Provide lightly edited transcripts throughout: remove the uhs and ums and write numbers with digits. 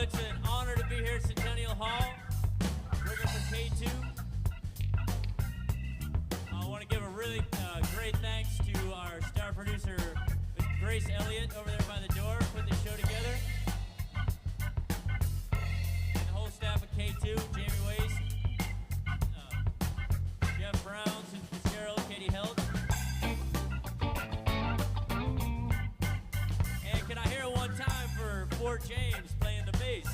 it's an honor to be here at Centennial Hall, working for K2. I want to give a really great thanks to our star producer, Grace Elliott, over there by the door, putting the show together. And the whole staff of K2, Jamie Waste, Jeff Brown, Susan Fitzgerald, Katie Helt. And can I hear it one time for Fort James playing the bass?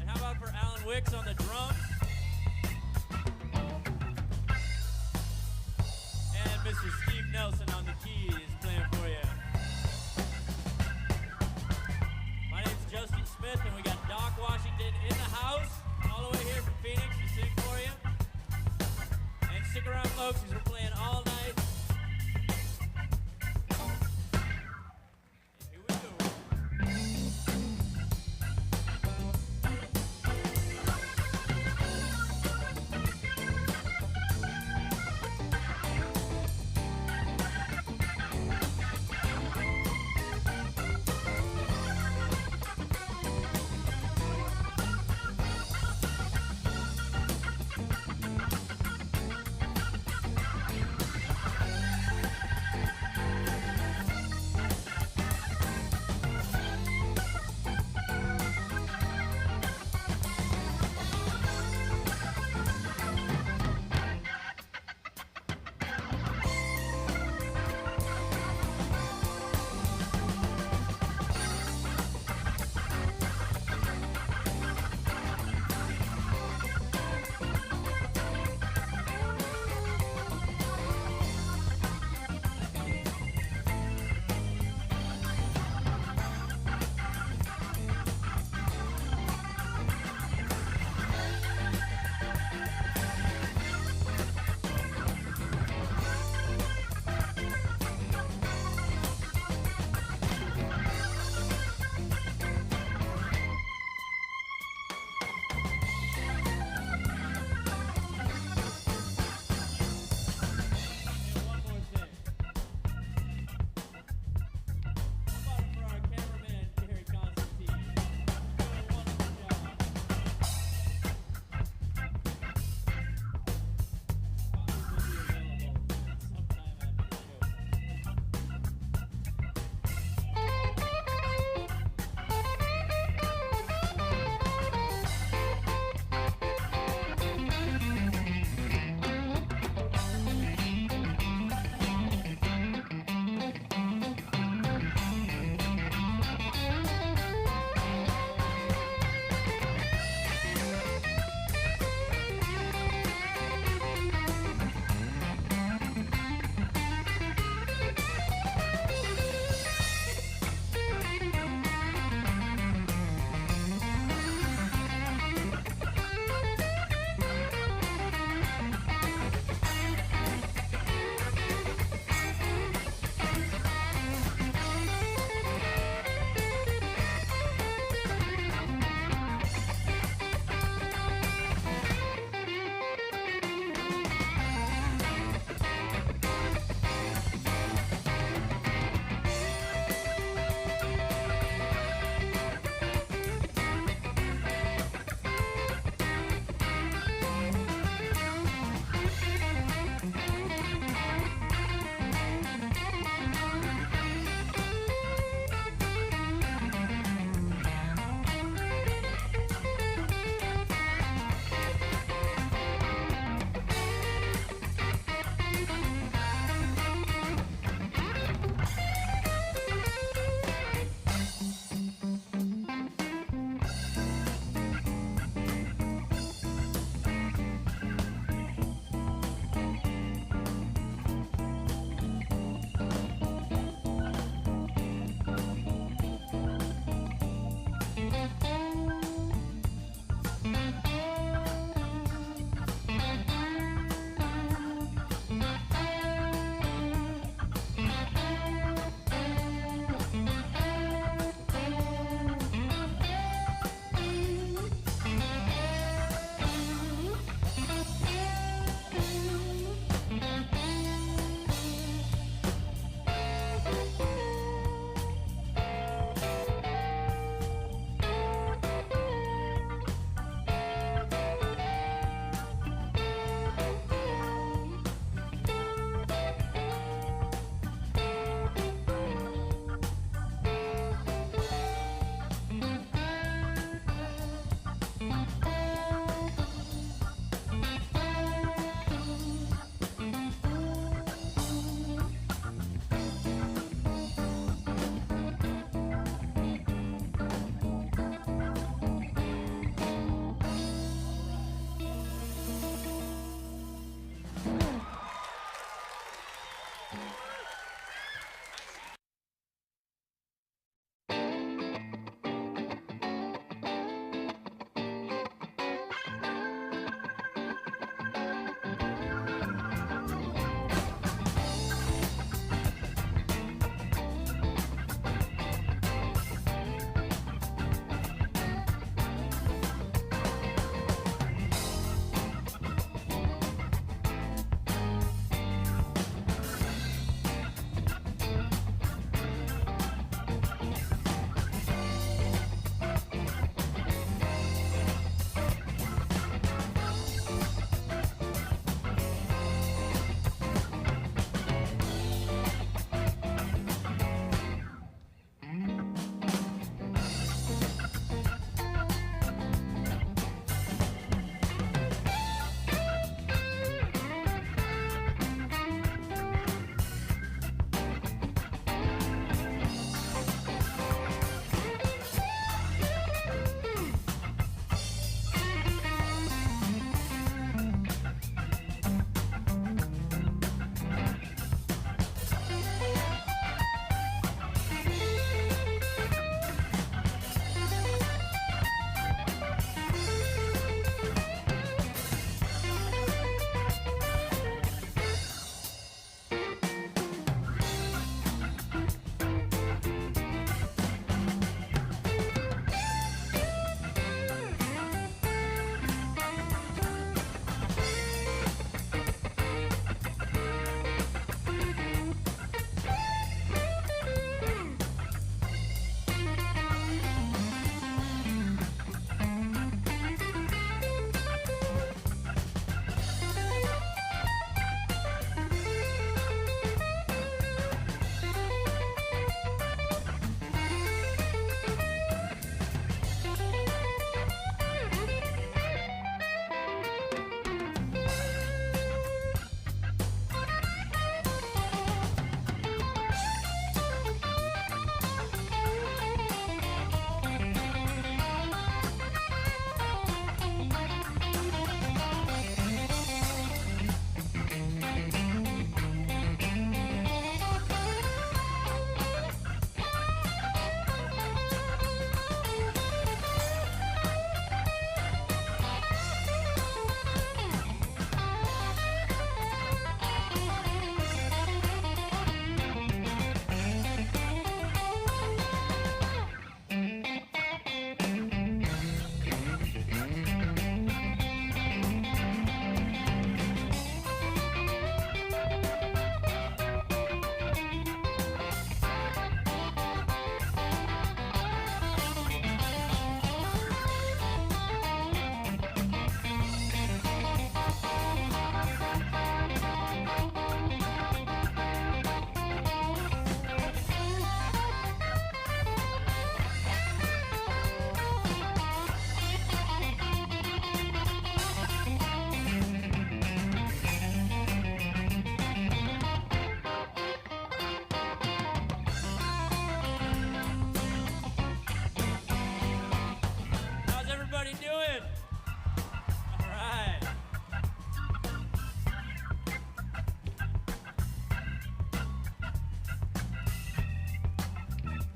And how about for Alan Wicks on the drums? And Mr. Steve Nelson on the keys playing for you. My name's Justin Smith, and we got Doc Washington in the house, all the way here from Phoenix to sing for you. And stick around, folks, because we're playing all night. And here we go.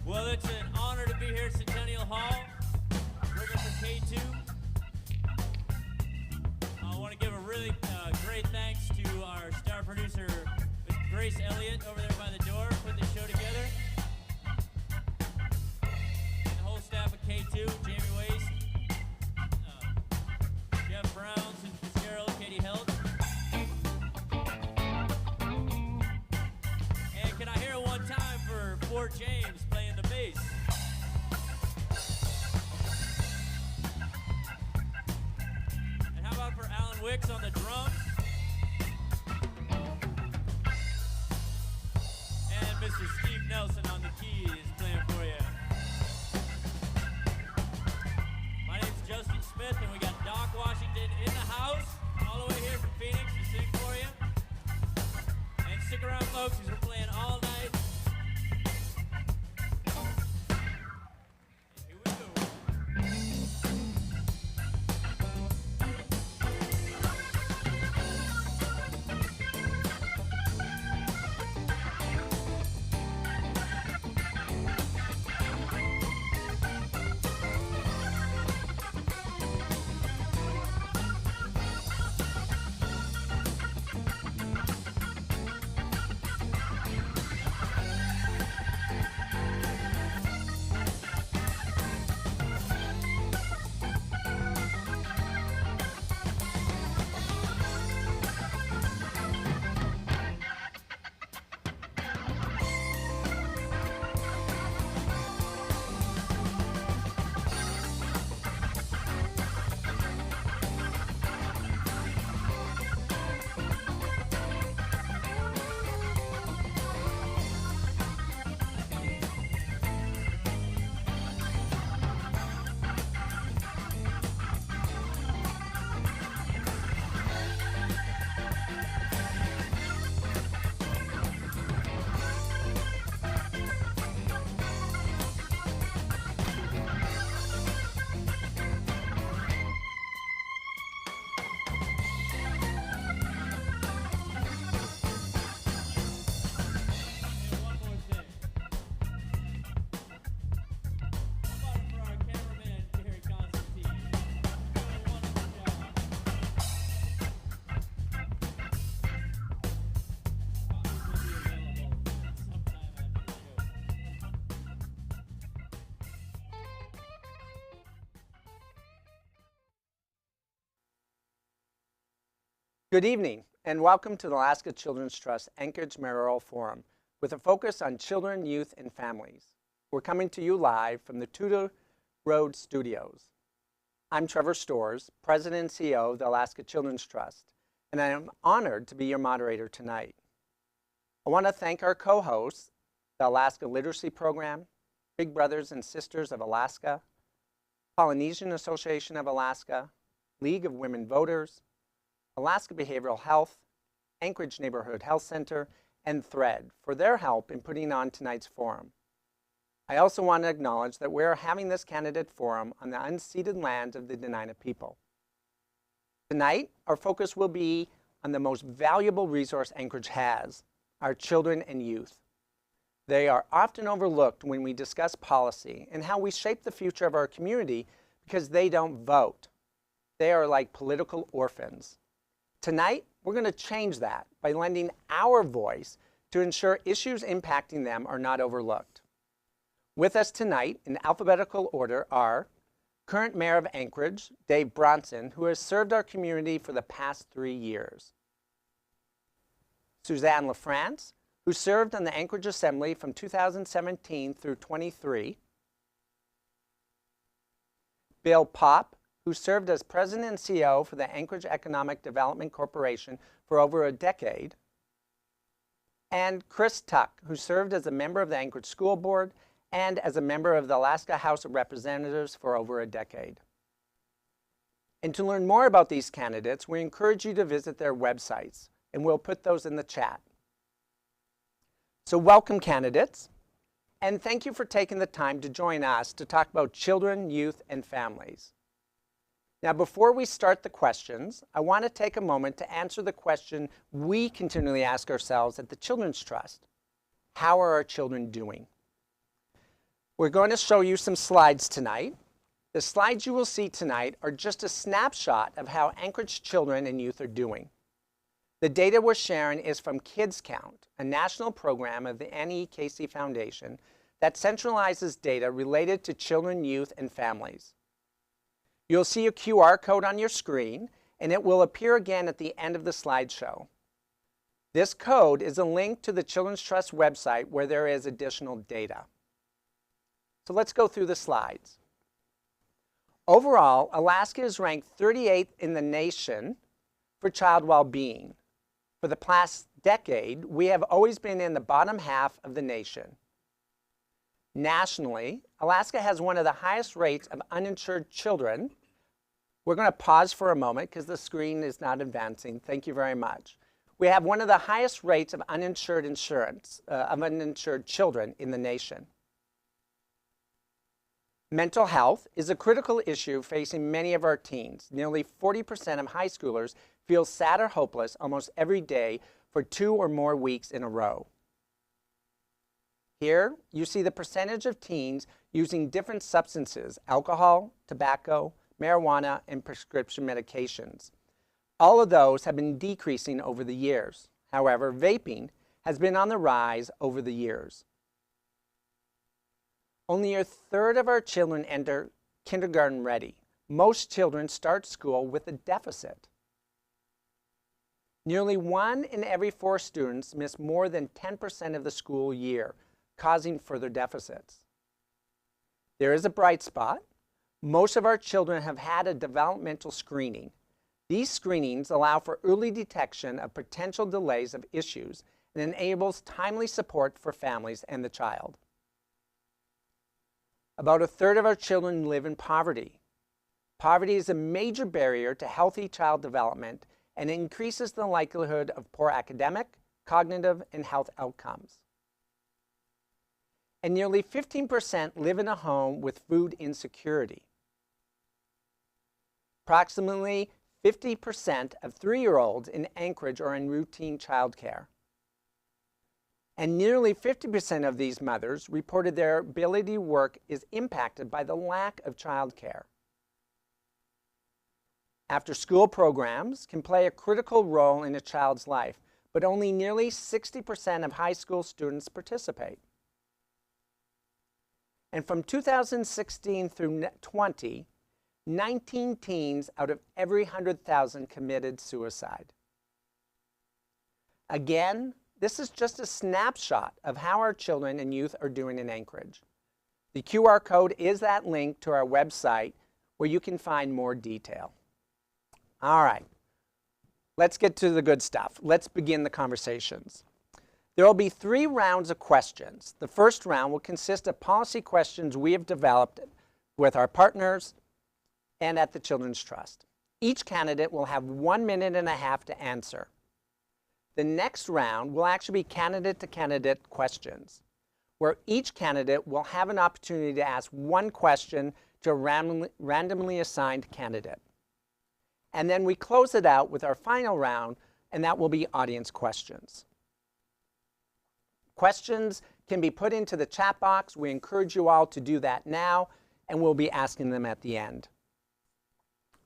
Well, it's an honor to be here at Centennial Hall, working for K2. I want to give a really great thanks to our star producer, Ms. Grace Elliott, over there by the door, putting the show together. And the whole staff of K2, Jamie Waste, Jeff Brown, Susan Fitzgerald, Katie Helt. And can I hear it one time for Fort James playing the bass? And how about for Alan Wicks on the drums? And Mr. Steve Nelson on the keys playing for you. My name's Justin Smith, and we got Doc Washington in the house, all the way here from Phoenix to sing for you. And stick around, folks, because we're playing all night. And here we go. Good evening, and welcome to the Alaska Children's Trust Anchorage Mayoral Forum with a focus on children, youth, and families. We're coming to you live from the Tudor Road Studios. I'm Trevor Storrs, President and CEO of the Alaska Children's Trust, and I am honored to be your moderator tonight. I want to thank our co-hosts, the Alaska Literacy Program, Big Brothers and Sisters of Alaska, Polynesian Association of Alaska, League of Women Voters, Alaska Behavioral Health, Anchorage Neighborhood Health Center, and Thread for their help in putting on tonight's forum. I also want to acknowledge that we're having this candidate forum on the unceded lands of the Dena'ina people. Tonight, our focus will be on the most valuable resource Anchorage has, our children and youth. They are often overlooked when we discuss policy and how we shape the future of our community because they don't vote. They are like political orphans. Tonight, we're going to change that by lending our voice to ensure issues impacting them are not overlooked. With us tonight, in alphabetical order, are current Mayor of Anchorage, Dave Bronson, who has served our community for the past 3 years. Suzanne LaFrance, who served on the Anchorage Assembly from 2017 through 23. Bill Popp, who served as President and CEO for the Anchorage Economic Development Corporation for over a decade. And Chris Tuck, who served as a member of the Anchorage School Board and as a member of the Alaska House of Representatives for over a decade. And to learn more about these candidates, we encourage you to visit their websites, and we'll put those in the chat. So welcome, candidates, and thank you for taking the time to join us to talk about children, youth, and families. Now, before we start the questions, I want to take a moment to answer the question we continually ask ourselves at the Children's Trust. How are our children doing? We're going to show you some slides tonight. The slides you will see tonight are just a snapshot of how Anchorage children and youth are doing. The data we're sharing is from Kids Count, a national program of the Annie Casey Foundation that centralizes data related to children, youth, and families. You'll see a QR code on your screen, and it will appear again at the end of the slideshow. This code is a link to the Children's Trust website where there is additional data. So let's go through the slides. Overall, Alaska is ranked 38th in the nation for child well-being. For the past decade, we have always been in the bottom half of the nation. Nationally, Alaska has one of the highest rates of uninsured children. We're going to pause for a moment because the screen is not advancing. Thank you very much. We have one of the highest rates of uninsured children in the nation. Mental health is a critical issue facing many of our teens. Nearly 40% of high schoolers feel sad or hopeless almost every day for 2 or more weeks in a row. Here, you see the percentage of teens using different substances: alcohol, tobacco, marijuana, and prescription medications. All of those have been decreasing over the years. However, vaping has been on the rise over the years. Only a third of our children enter kindergarten ready. Most children start school with a deficit. Nearly 1 in every 4 students miss more than 10% of the school year, causing further deficits. There is a bright spot. Most of our children have had a developmental screening. These screenings allow for early detection of potential delays of issues and enables timely support for families and the child. About a third of our children live in poverty. Poverty is a major barrier to healthy child development and increases the likelihood of poor academic, cognitive, and health outcomes. And nearly 15% live in a home with food insecurity. Approximately 50% of 3-year-olds in Anchorage are in routine childcare. And nearly 50% of these mothers reported their ability to work is impacted by the lack of childcare. After-school programs can play a critical role in a child's life, but only nearly 60% of high school students participate. And from 2016 through 20, 19 teens out of every 100,000 committed suicide. Again, this is just a snapshot of how our children and youth are doing in Anchorage. The QR code is that link to our website where you can find more detail. All right, let's get to the good stuff. Let's begin the conversations. There will be 3 rounds of questions. The first round will consist of policy questions we have developed with our partners and at the Children's Trust. Each candidate will have 1.5 minutes to answer. The next round will actually be candidate-to-candidate questions, where each candidate will have an opportunity to ask 1 question to a randomly assigned candidate. And then we close it out with our final round, and that will be audience questions. Questions can be put into the chat box. We encourage you all to do that now, and we'll be asking them at the end.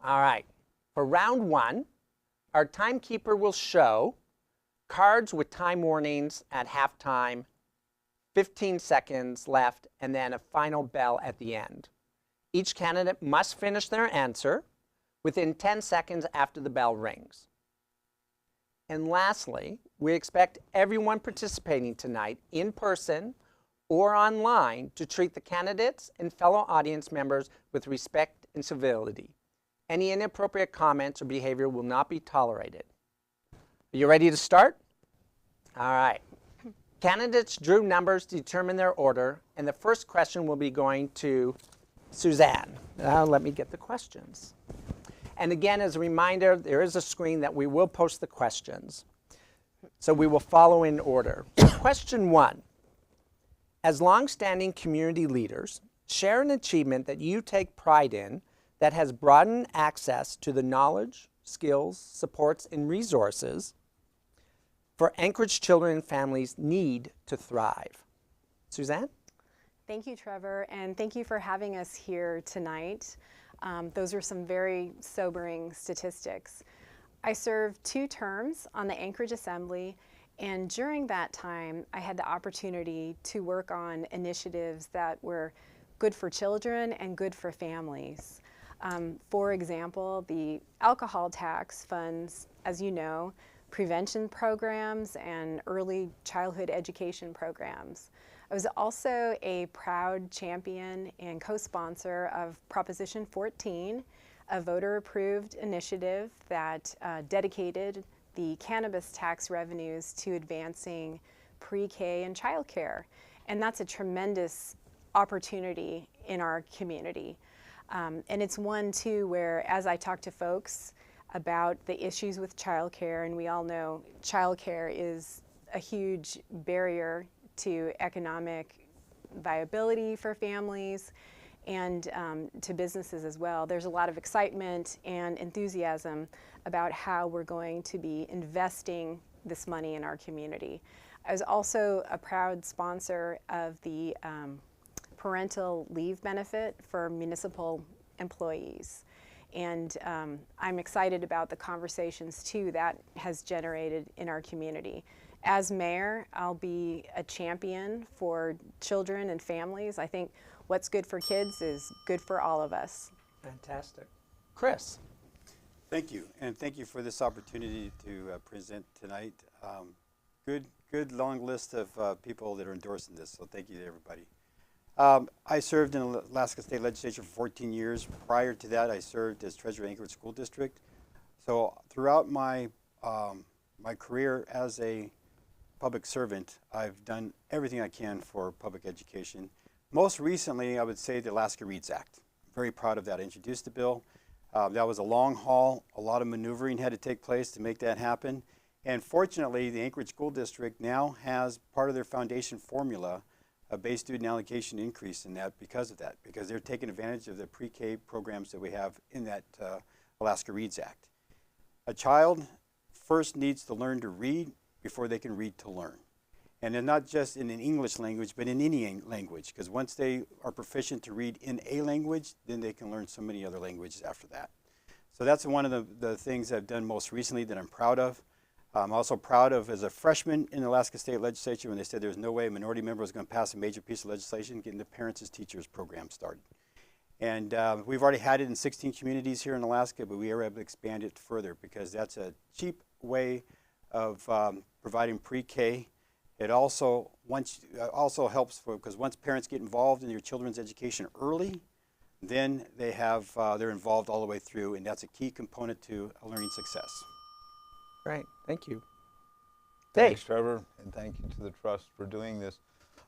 All right, for round 1, our timekeeper will show cards with time warnings at halftime, 15 seconds left, and then a final bell at the end. Each candidate must finish their answer within 10 seconds after the bell rings. And lastly, we expect everyone participating tonight in person or online to treat the candidates and fellow audience members with respect and civility. Any inappropriate comments or behavior will not be tolerated. Are you ready to start? All right. Candidates drew numbers to determine their order, and the first question will be going to Suzanne. Let me get the questions. And again, as a reminder, there is a screen that we will post the questions. So we will follow in order. Question 1. As longstanding community leaders, share an achievement that you take pride in that has broadened access to the knowledge, skills, supports, and resources for Anchorage children and families need to thrive. Suzanne? Thank you, Trevor, and thank you for having us here tonight. Those are some very sobering statistics. I served 2 terms on the Anchorage Assembly, and during that time, I had the opportunity to work on initiatives that were good for children and good for families. For example, the alcohol tax funds, as you know, prevention programs and early childhood education programs. I was also a proud champion and co-sponsor of Proposition 14, a voter-approved initiative that dedicated the cannabis tax revenues to advancing pre-K and childcare. And that's a tremendous opportunity in our community. And it's one, too, where as I talk to folks about the issues with childcare, and we all know childcare is a huge barrier to economic viability for families and to businesses as well. There's a lot of excitement and enthusiasm about how we're going to be investing this money in our community. I was also a proud sponsor of the parental leave benefit for municipal employees. And I'm excited about the conversations, too, that has generated in our community. As mayor, I'll be a champion for children and families. I think what's good for kids is good for all of us. Fantastic. Chris. Thank you, and thank you for this opportunity to present tonight. Good long list of people that are endorsing this, so thank you to everybody. I served in the Alaska State Legislature for 14 years. Prior to that, I served as treasurer of Anchorage School District. So throughout my my career as a public servant, I've done everything I can for public education. Most recently, I would say the Alaska Reads Act. I'm very proud of that. I introduced the bill. That was a long haul. A lot of maneuvering had to take place to make that happen. And fortunately, the Anchorage School District now has part of their foundation formula a base student allocation increase in that because of that, because they're taking advantage of the pre-K programs that we have in that Alaska Reads Act. A child first needs to learn to read before they can read to learn. And then not just in an English language, but in any language, because once they are proficient to read in a language, then they can learn so many other languages after that. So that's one of the things I've done most recently that I'm proud of. I'm also proud of, as a freshman in the Alaska State Legislature, when they said there's no way a minority member was going to pass a major piece of legislation, getting the Parents as Teachers program started. And we've already had it in 16 communities here in Alaska, but we are able to expand it further because that's a cheap way of providing pre-K. It also helps because once parents get involved in your children's education early, then they're involved all the way through, and that's a key component to a learning success. Great, thank you. Dave. Thanks, Trevor, and thank you to the Trust for doing this.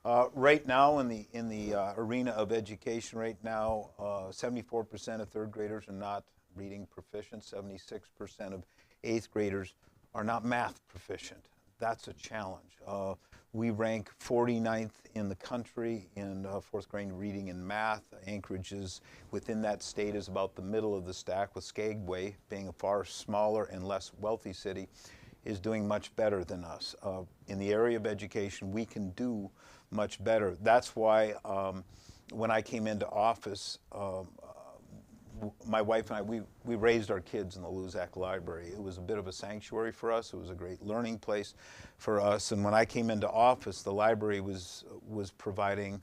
Right now, in the arena of education, right now, 74% of third graders are not reading proficient. 76% of eighth graders are not math proficient. That's a challenge. We rank 49th in the country in fourth grade reading and math. Anchorage is within that state is about the middle of the stack, with Skagway being a far smaller and less wealthy city, is doing much better than us. In the area of education, we can do much better. That's why when I came into office, my wife and I, we raised our kids in the Luzak Library. It was a bit of a sanctuary for us. It was a great learning place for us. And when I came into office, the library was providing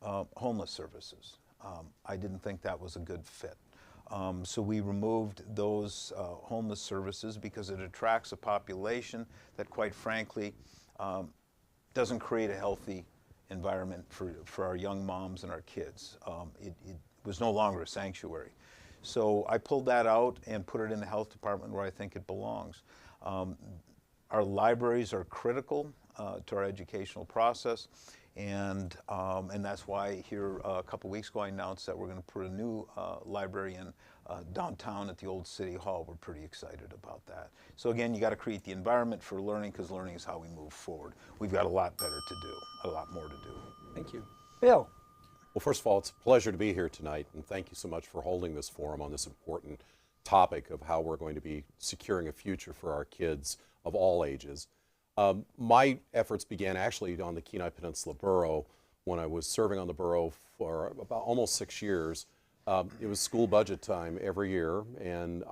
homeless services. I didn't think that was a good fit. So we removed those homeless services because it attracts a population that, quite frankly, doesn't create a healthy environment for our young moms and our kids. It was no longer a sanctuary. So I pulled that out and put it in the health department where I think it belongs. Our libraries are critical to our educational process, and that's why here a couple weeks ago I announced that we're going to put a new library in downtown at the old City Hall. We're pretty excited about that. So again, you got to create the environment for learning, because learning is how we move forward. We've got a lot better to do, a lot more to do. Thank you. Bill. Well, first of all, it's a pleasure to be here tonight, and thank you so much for holding this forum on this important topic of how we're going to be securing a future for our kids of all ages. My efforts began actually on the Kenai Peninsula Borough when I was serving on the borough for about almost 6 years, it was school budget time every year, and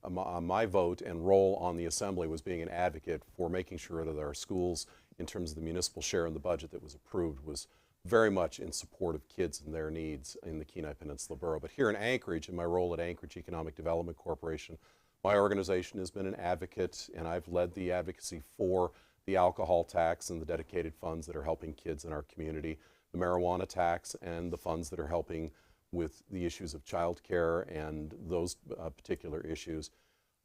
my vote and role on the assembly was being an advocate for making sure that our schools, in terms of the municipal share in the budget that was approved, was very much in support of kids and their needs in the Kenai Peninsula Borough. But here in Anchorage, in my role at Anchorage Economic Development Corporation, my organization has been an advocate, and I've led the advocacy for the alcohol tax and the dedicated funds that are helping kids in our community, the marijuana tax, and the funds that are helping with the issues of child care and those particular issues.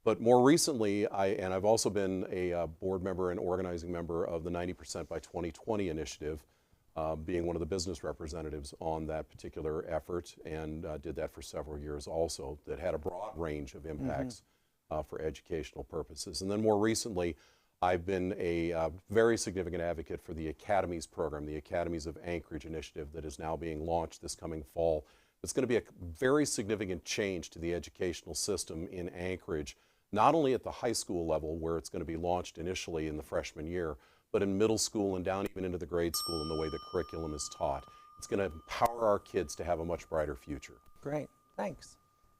But more recently, I've also been a board member and organizing member of the 90% by 2020 initiative, being one of the business representatives on that particular effort, and did that for several years also, that had a broad range of impacts for educational purposes. And then more recently, I've been a very significant advocate for the Academies program, the Academies of Anchorage initiative that is now being launched this coming fall. It's going to be a very significant change to the educational system in Anchorage, not only at the high school level, where it's going to be launched initially in the freshman year, but in middle school and down even into the grade school in the way the curriculum is taught. It's going to empower our kids to have a much brighter future. Great, thanks.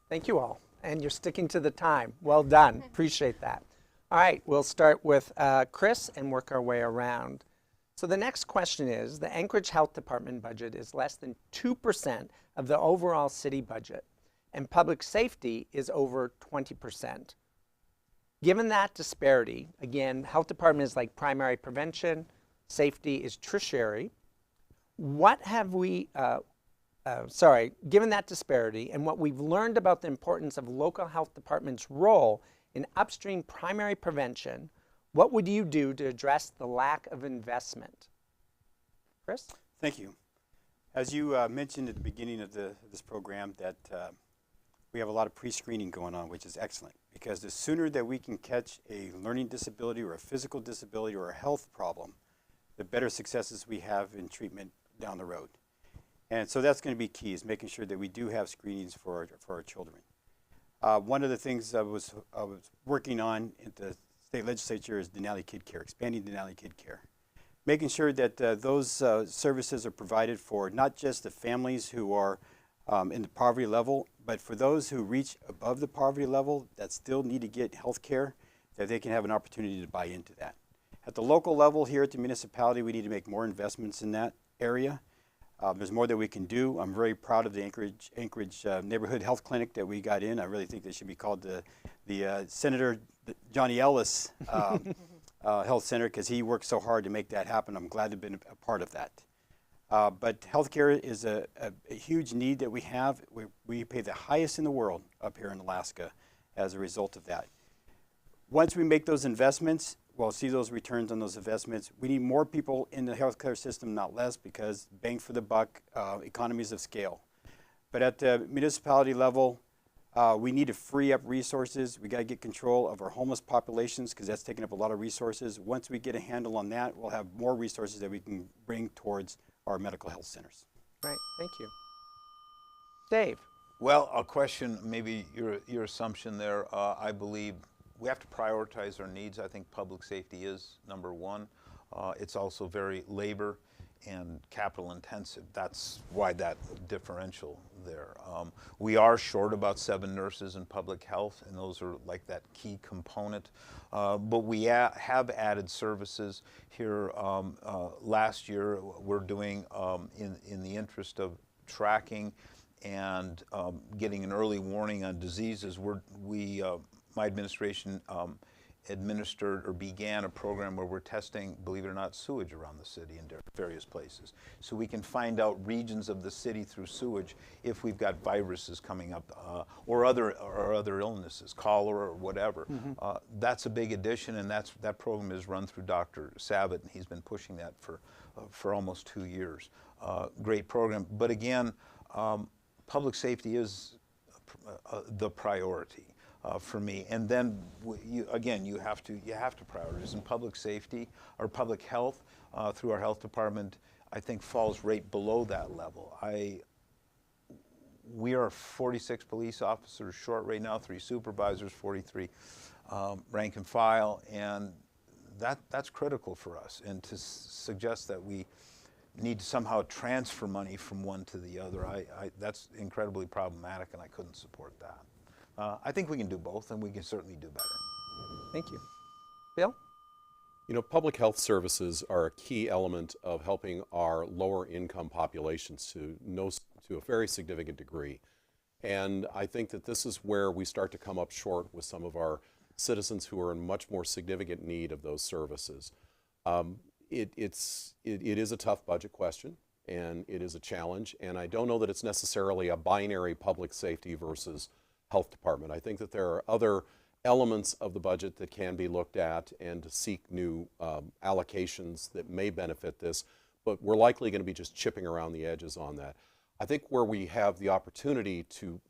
Thank you all. And you're sticking to the time. Well done, appreciate that. All right, we'll start with Chris and work our way around. So the next question is, the Anchorage Health Department budget is less than 2% of the overall city budget, and public safety is over 20%. Given that disparity, again, health department is like primary prevention, safety is tertiary. What have we, given that disparity and what we've learned about the importance of local health department's role in upstream primary prevention, what would you do to address the lack of investment? Chris? Thank you. As you mentioned at the beginning of this program, that we have a lot of pre-screening going on, which is excellent, because the sooner that we can catch a learning disability or a physical disability or a health problem, the better successes we have in treatment down the road. And so that's going to be key, is making sure that we do have screenings for our children. One of the things I was working on at the state legislature is Denali Kid Care, expanding Denali Kid Care. Making sure that those services are provided for not just the families who are in the poverty level, but for those who reach above the poverty level that still need to get health care, that they can have an opportunity to buy into that. At the local level here at the municipality, we need to make more investments in that area. There's more that we can do. I'm very proud of the Anchorage Neighborhood Health Clinic that we got in. I really think they should be called the Senator Johnny Ellis Health Center, because he worked so hard to make that happen. I'm glad to have been a part of that. But healthcare is a huge need that we have. We pay the highest in the world up here in Alaska as a result of that. Once we make those investments, we'll see those returns on those investments. We need more people in the healthcare system, not less, because bang for the buck, economies of scale. But at the municipality level, we need to free up resources. We got to get control of our homeless populations, because that's taking up a lot of resources. Once we get a handle on that, we'll have more resources that we can bring towards our medical health centers. Right, thank you. Dave? Well, a question, maybe your assumption there. I believe we have to prioritize our needs. I think public safety is number one. It's also very labor and capital intensive. That's why that differential there. We are short about 7 nurses in public health, and those are like that key component. But we have added services here. Last year, we're doing, in the interest of tracking and getting an early warning on diseases, my administration administered or began a program where we're testing, believe it or not, sewage around the city in various places. So we can find out regions of the city through sewage if we've got viruses coming up or other illnesses, cholera or whatever. That's a big addition, and that program is run through Dr. Sabat, and he's been pushing that for almost 2 years. Great program. But again, public safety is the priority. For me, and then you have to prioritize. And public safety or public health through our health department, I think, falls right below that level. We are 46 police officers short right now, 3 supervisors, 43 rank and file, and that's critical for us. And to suggest that we need to somehow transfer money from one to the other. That's incredibly problematic, and I couldn't support that. I think we can do both, and we can certainly do better. Thank you. Bill? You know, public health services are a key element of helping our lower income populations to a very significant degree. And I think that this is where we start to come up short with some of our citizens who are in much more significant need of those services. It is a tough budget question, and it is a challenge, and I don't know that it's necessarily a binary public safety versus health department. I think that there are other elements of the budget that can be looked at and to seek new allocations that may benefit this, but we're likely going to be just chipping around the edges on that. I think where we have the opportunity to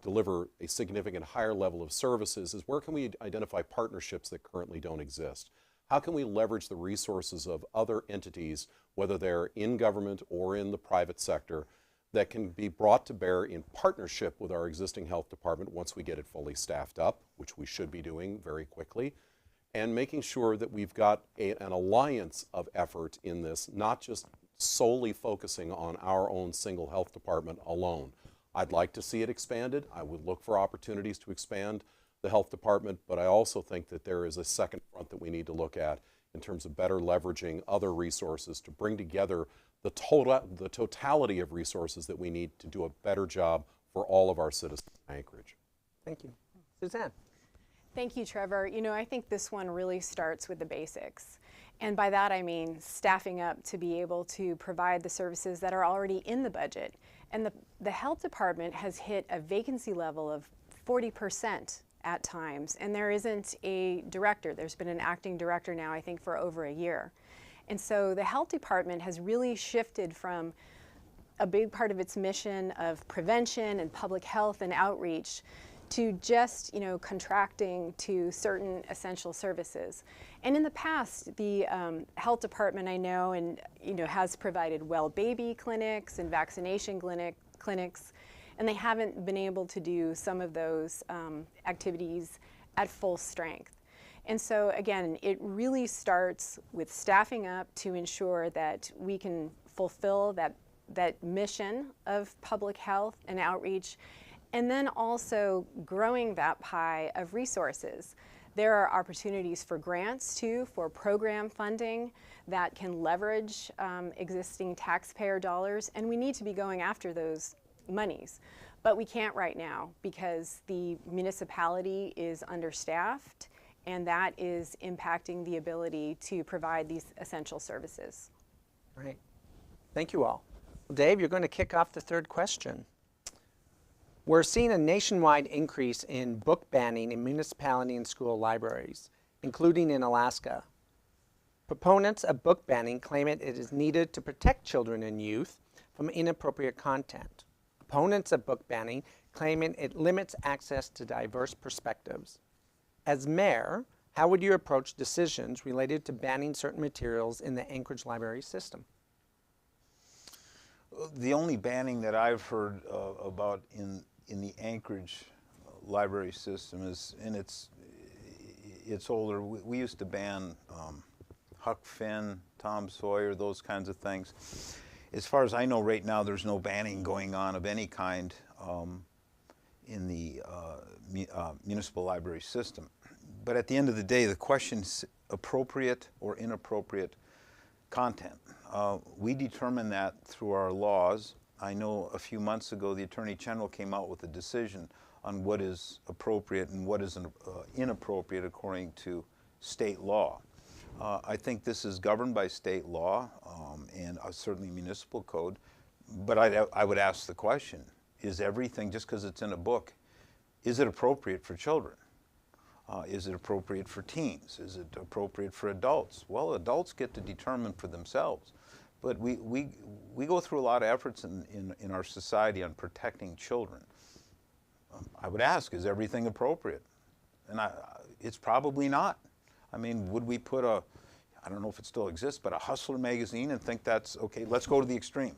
deliver a significant higher level of services is where can we identify partnerships that currently don't exist? How can we leverage the resources of other entities, whether they're in government or in the private sector, that can be brought to bear in partnership with our existing health department once we get it fully staffed up, which we should be doing very quickly, and making sure that we've got an alliance of effort in this, not just solely focusing on our own single health department alone. I'd like to see it expanded. I would look for opportunities to expand the health department, but I also think that there is a second front that we need to look at in terms of better leveraging other resources to bring together the totality of resources that we need to do a better job for all of our citizens in Anchorage. Thank you. Suzanne? Thank you, Trevor. You know, I think this one really starts with the basics. And by that I mean staffing up to be able to provide the services that are already in the budget. And the health department has hit a vacancy level of 40% at times, and there isn't a director. There's been an acting director now, I think, for over a year. And so the health department has really shifted from a big part of its mission of prevention and public health and outreach to just, you know, contracting to certain essential services. And in the past, the health department, I know, and you know, has provided well baby clinics and vaccination clinics, and they haven't been able to do some of those activities at full strength. And so again, it really starts with staffing up to ensure that we can fulfill that mission of public health and outreach, and then also growing that pie of resources. There are opportunities for grants too, for program funding that can leverage existing taxpayer dollars, and we need to be going after those monies. But we can't right now because the municipality is understaffed, and that is impacting the ability to provide these essential services. Right. Thank you all. Well, Dave, you're going to kick off the third question. We're seeing a nationwide increase in book banning in municipality and school libraries, including in Alaska. Proponents of book banning claim it is needed to protect children and youth from inappropriate content. Opponents of book banning claim it limits access to diverse perspectives. As mayor, how would you approach decisions related to banning certain materials in the Anchorage library system? The only banning that I've heard about in the Anchorage library system is, and it's older. We used to ban Huck Finn, Tom Sawyer, those kinds of things. As far as I know right now, there's no banning going on of any kind in the municipal library system. But at the end of the day, the question's appropriate or inappropriate content. We determine that through our laws. I know a few months ago the Attorney General came out with a decision on what is appropriate and what is inappropriate according to state law. I think this is governed by state law and certainly municipal code, but I would ask the question, is everything, just because it's in a book, is it appropriate for children? Is it appropriate for teens? Is it appropriate for adults? Well, adults get to determine for themselves. But we go through a lot of efforts in our society on protecting children. I would ask, is everything appropriate? And it's probably not. I mean, would we put I don't know if it still exists, but a Hustler magazine and think that's, okay, let's go to the extreme.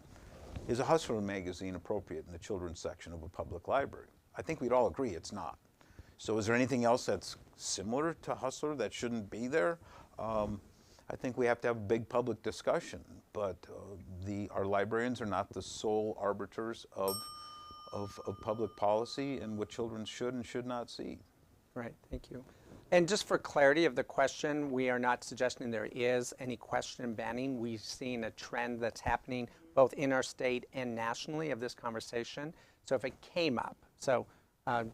Is a Hustler magazine appropriate in the children's section of a public library? I think we'd all agree it's not. So is there anything else that's similar to Hustler that shouldn't be there? I think we have to have a big public discussion, but our librarians are not the sole arbiters of public policy and what children should and should not see. Right, thank you. And just for clarity of the question, we are not suggesting there is any question banning. We've seen a trend that's happening both in our state and nationally of this conversation. So if it came up, so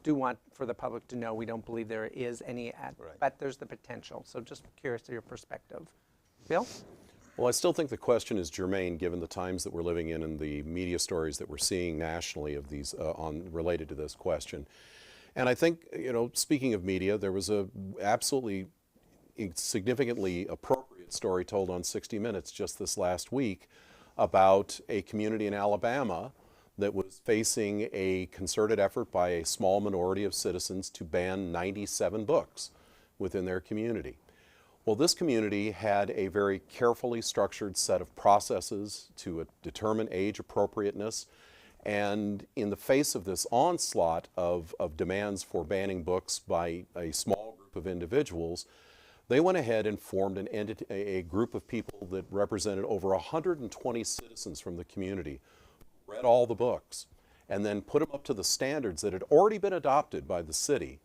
do want for the public to know we don't believe there is any, but there's the potential. So just curious to your perspective. Bill? Well, I still think the question is germane given the times that we're living in and the media stories that we're seeing nationally of these related to this question. And I think, you know, speaking of media, there was a absolutely significantly appropriate story told on 60 Minutes just this last week about a community in Alabama that was facing a concerted effort by a small minority of citizens to ban 97 books within their community. Well, this community had a very carefully structured set of processes to determine age appropriateness. And in the face of this onslaught of demands for banning books by a small group of individuals, they went ahead and formed a group of people that represented over 120 citizens from the community, read all the books, and then put them up to the standards that had already been adopted by the city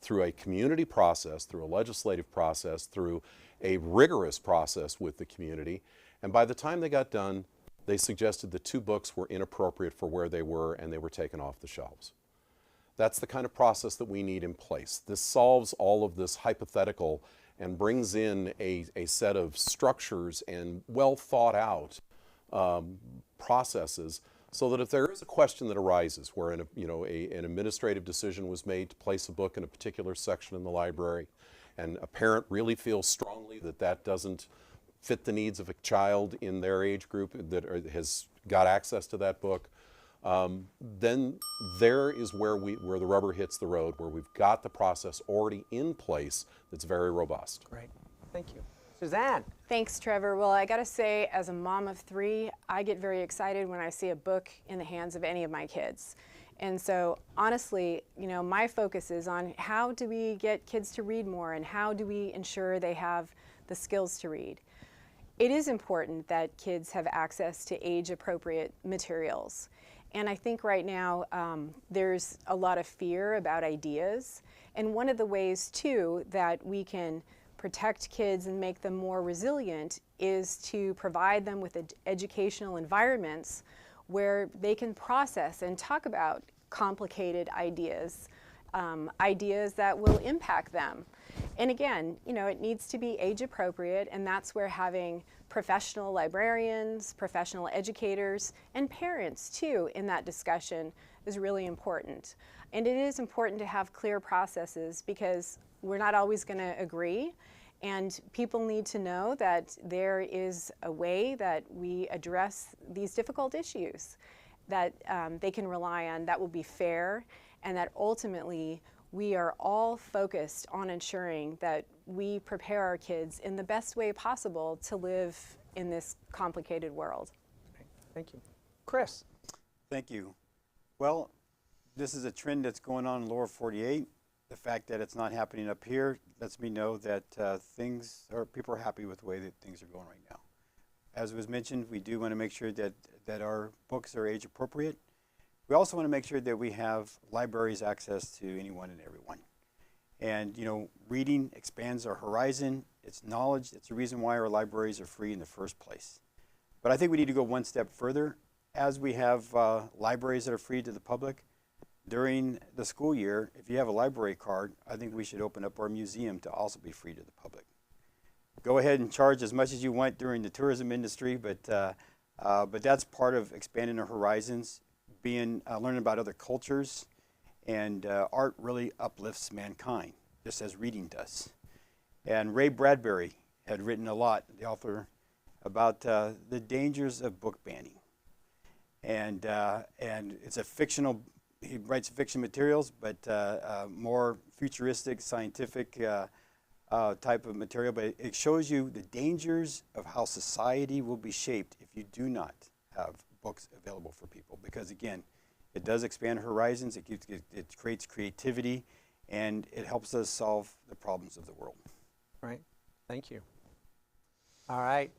through a community process, through a legislative process, through a rigorous process with the community. And by the time they got done, they suggested the 2 books were inappropriate for where they were and they were taken off the shelves. That's the kind of process that we need in place. This solves all of this hypothetical and brings in a set of structures and well thought out processes so that if there is a question that arises where an administrative decision was made to place a book in a particular section in the library and a parent really feels strongly that that doesn't fit the needs of a child in their age group that has got access to that book, then there is where the rubber hits the road, where we've got the process already in place that's very robust. Great, thank you. Suzanne? Thanks, Trevor. Well, I gotta say, as a mom of 3, I get very excited when I see a book in the hands of any of my kids. And so, honestly, you know, my focus is on how do we get kids to read more and how do we ensure they have the skills to read. It is important that kids have access to age-appropriate materials. And I think right now there's a lot of fear about ideas. And one of the ways, too, that we can protect kids and make them more resilient is to provide them with educational environments where they can process and talk about complicated ideas, ideas that will impact them. And again, you know, it needs to be age appropriate, and that's where having professional librarians, professional educators, and parents too in that discussion is really important. And it is important to have clear processes because we're not always going to agree, and people need to know that there is a way that we address these difficult issues that they can rely on that will be fair, and that ultimately we are all focused on ensuring that we prepare our kids in the best way possible to live in this complicated world. Thank you. Chris? Thank you. Well, this is a trend that's going on in lower 48. The fact that it's not happening up here lets me know that people are happy with the way that things are going right now. As was mentioned, we do want to make sure that our books are age appropriate. We also want to make sure that we have libraries access to anyone and everyone. And, you know, reading expands our horizon. It's knowledge. It's the reason why our libraries are free in the first place. But I think we need to go one step further. As we have libraries that are free to the public, during the school year, if you have a library card, I think we should open up our museum to also be free to the public. Go ahead and charge as much as you want during the tourism industry, but that's part of expanding our horizons, learning about other cultures, and art really uplifts mankind, just as reading does. And Ray Bradbury had written a lot, the author, about the dangers of book banning. And it's a fictional, he writes fiction materials, but more futuristic, scientific type of material. But it shows you the dangers of how society will be shaped if you do not have books available for people. Because again, it does expand horizons, it creates creativity, and it helps us solve the problems of the world. Right, thank you. All right.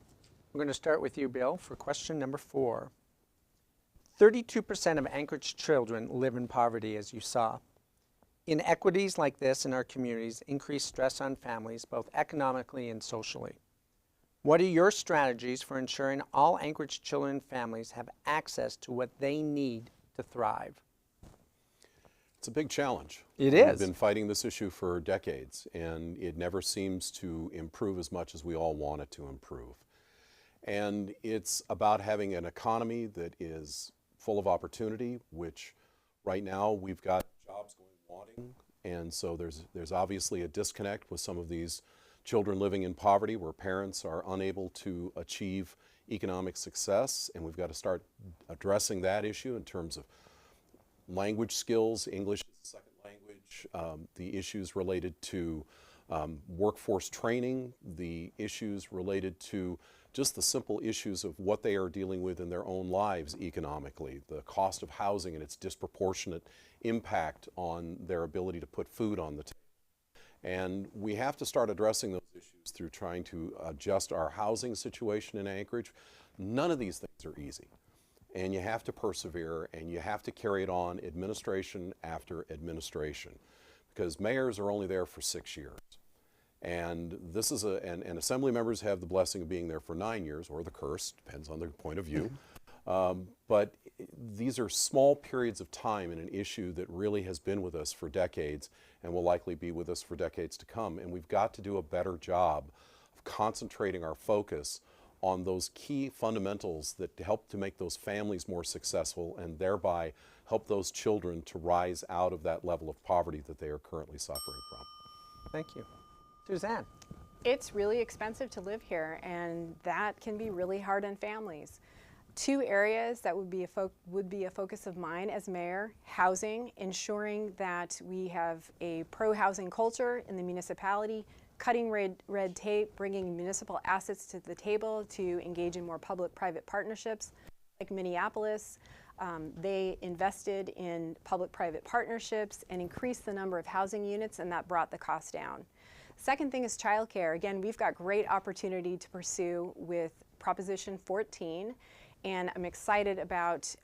We're going to start with you, Bill, for question number 4. 32% of Anchorage children live in poverty, as you saw. Inequities like this in our communities increase stress on families, both economically and socially. What are your strategies for ensuring all Anchorage children and families have access to what they need to thrive? It's a big challenge. It We've is. been fighting this issue for decades, and it never seems to improve as much as we all want it to improve. And it's about having an economy that is full of opportunity, which right now we've got jobs going wanting, and so there's obviously a disconnect with some of these children living in poverty where parents are unable to achieve economic success, and we've got to start addressing that issue in terms of language skills, English as a second language, the issues related to workforce training, the issues related to just the simple issues of what they are dealing with in their own lives economically, the cost of housing and its disproportionate impact on their ability to put food on the table. And we have to start addressing those issues through trying to adjust our housing situation in Anchorage. None of these things are easy. And you have to persevere, and you have to carry it on administration after administration, because mayors are only there for 6 years. And this is and assembly members have the blessing of being there for 9 years, or the curse, depends on their point of view. But these are small periods of time in an issue that really has been with us for decades and will likely be with us for decades to come. And we've got to do a better job of concentrating our focus on those key fundamentals that help to make those families more successful and thereby help those children to rise out of that level of poverty that they are currently suffering from. Thank you. Suzanne. It's really expensive to live here, and that can be really hard on families. 2 areas that would be a focus of mine as mayor: housing, ensuring that we have a pro-housing culture in the municipality, cutting red tape, bringing municipal assets to the table to engage in more public-private partnerships. Like Minneapolis, they invested in public-private partnerships and increased the number of housing units, and that brought the cost down. Second thing is childcare. Again, we've got great opportunity to pursue with Proposition 14, and I'm excited about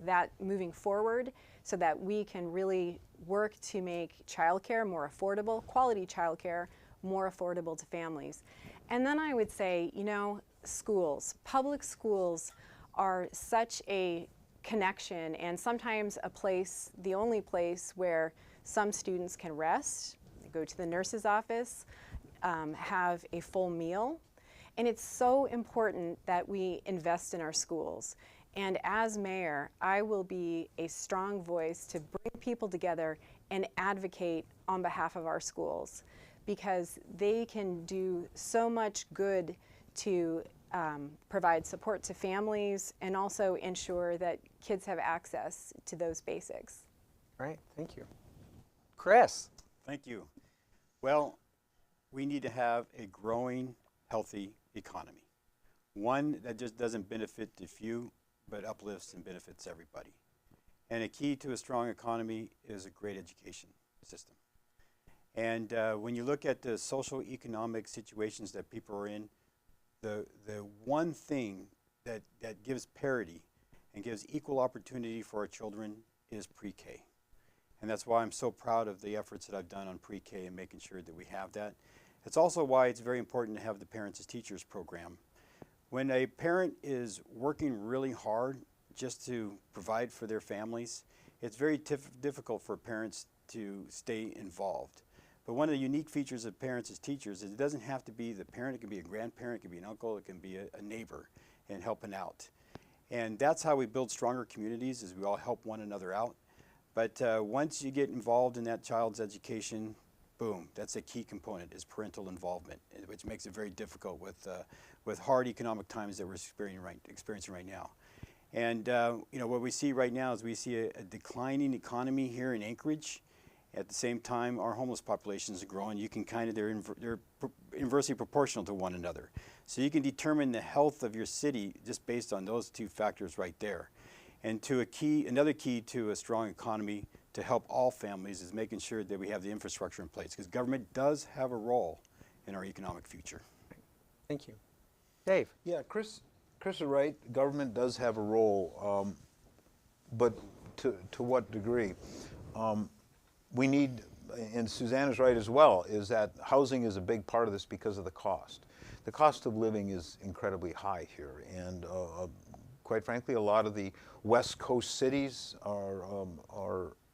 that moving forward so that we can really work to make childcare more affordable, quality childcare more affordable to families. And then I would say, schools, public schools are such a connection and sometimes a place, the only place where some students can rest, go to the nurse's office, have a full meal. And it's so important that we invest in our schools. And as mayor, I will be a strong voice to bring people together and advocate on behalf of our schools, because they can do so much good to provide support to families and also ensure that kids have access to those basics. Right, thank you. Chris. Thank you. Well, we need to have a growing, healthy economy. One that just doesn't benefit the few, but uplifts and benefits everybody. And a key to a strong economy is a great education system. And when you look at the social economic situations that people are in, the one thing that gives parity and gives equal opportunity for our children is pre-K. And that's why I'm so proud of the efforts that I've done on pre-K and making sure that we have that. It's also why it's very important to have the Parents as Teachers program. When a parent is working really hard just to provide for their families, it's very difficult for parents to stay involved. But one of the unique features of Parents as Teachers is it doesn't have to be the parent. It can be a grandparent, it can be an uncle, it can be a neighbor in helping out. And that's how we build stronger communities, is we all help one another out. But once you get involved in that child's education, boom, that's a key component, is parental involvement, which makes it very difficult with hard economic times that we're experiencing right now. And what we see right now is we see a declining economy here in Anchorage. At the same time, our homeless populations are growing. You can they're inversely proportional to one another. So you can determine the health of your city just based on those 2 factors right there. And another key to a strong economy to help all families is making sure that we have the infrastructure in place, because government does have a role in our economic future. Thank you. Dave? Yeah, Chris is right. Government does have a role, but to what degree? We need, and Susanna's right as well, is that housing is a big part of this because of the cost. The cost of living is incredibly high here, and quite frankly, a lot of the West Coast cities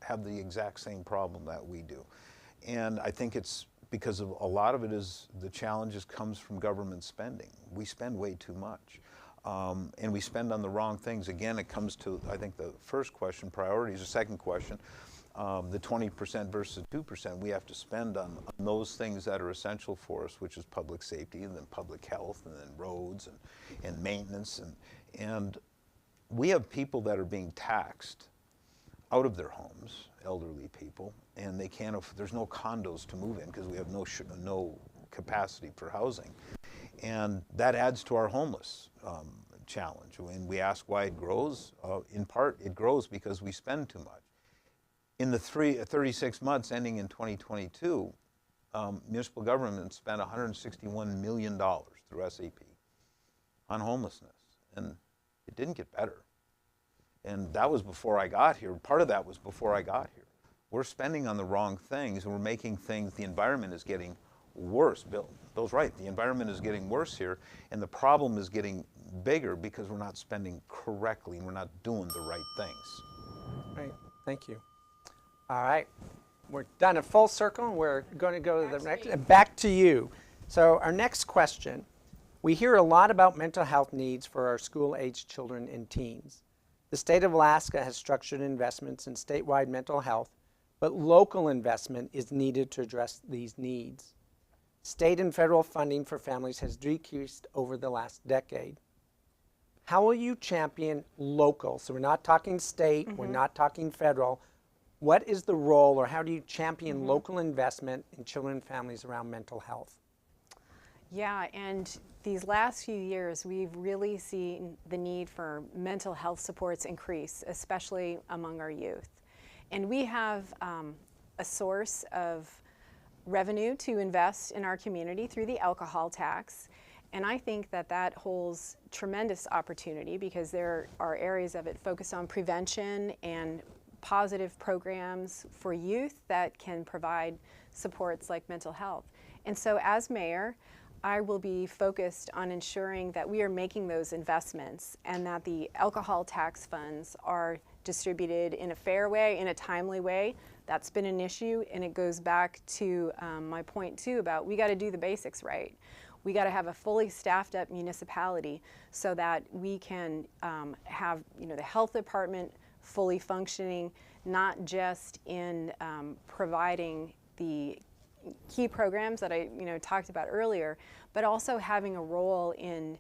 have the exact same problem that we do. And I think it's because of a lot of it is the challenges comes from government spending. We spend way too much. And we spend on the wrong things. Again, it comes to, I think, the first question, priorities. The second question, the 20% versus 2%. We have to spend on those things that are essential for us, which is public safety, and then public health, and then roads, and maintenance. And we have people that are being taxed out of their homes, elderly people, and they can't. There's no condos to move in because we have no capacity for housing, and that adds to our homeless challenge. When we ask why it grows, in part it grows because we spend too much. In the 36 months ending in 2022, municipal government spent $161 million through SAP on homelessness, and it didn't get better. And that was before I got here. Part of that was before I got here. We're spending on the wrong things, and we're making things, the environment is getting worse. Bill's right, the environment is getting worse here, and the problem is getting bigger because we're not spending correctly and we're not doing the right things. Right, thank you. All right, we're done a full circle, and we're going to go to the next, back to you. So our next question, we hear a lot about mental health needs for our school-aged children and teens. The state of Alaska has structured investments in statewide mental health, but local investment is needed to address these needs. State and federal funding for families has decreased over the last decade. How will you champion local? So we're not talking state, we're not talking federal. What is the role, or how do you champion local investment in children and families around mental health? Yeah, and these last few years, we've really seen the need for mental health supports increase, especially among our youth. And we have a source of revenue to invest in our community through the alcohol tax. And I think that that holds tremendous opportunity because there are areas of it focused on prevention and positive programs for youth that can provide supports like mental health. And so as mayor, I will be focused on ensuring that we are making those investments and that the alcohol tax funds are distributed in a fair way, in a timely way. That's been an issue, and it goes back to my point too about we got to do the basics right. We got to have a fully staffed up municipality so that we can have the health department fully functioning, not just in providing the key programs that I talked about earlier, but also having a role in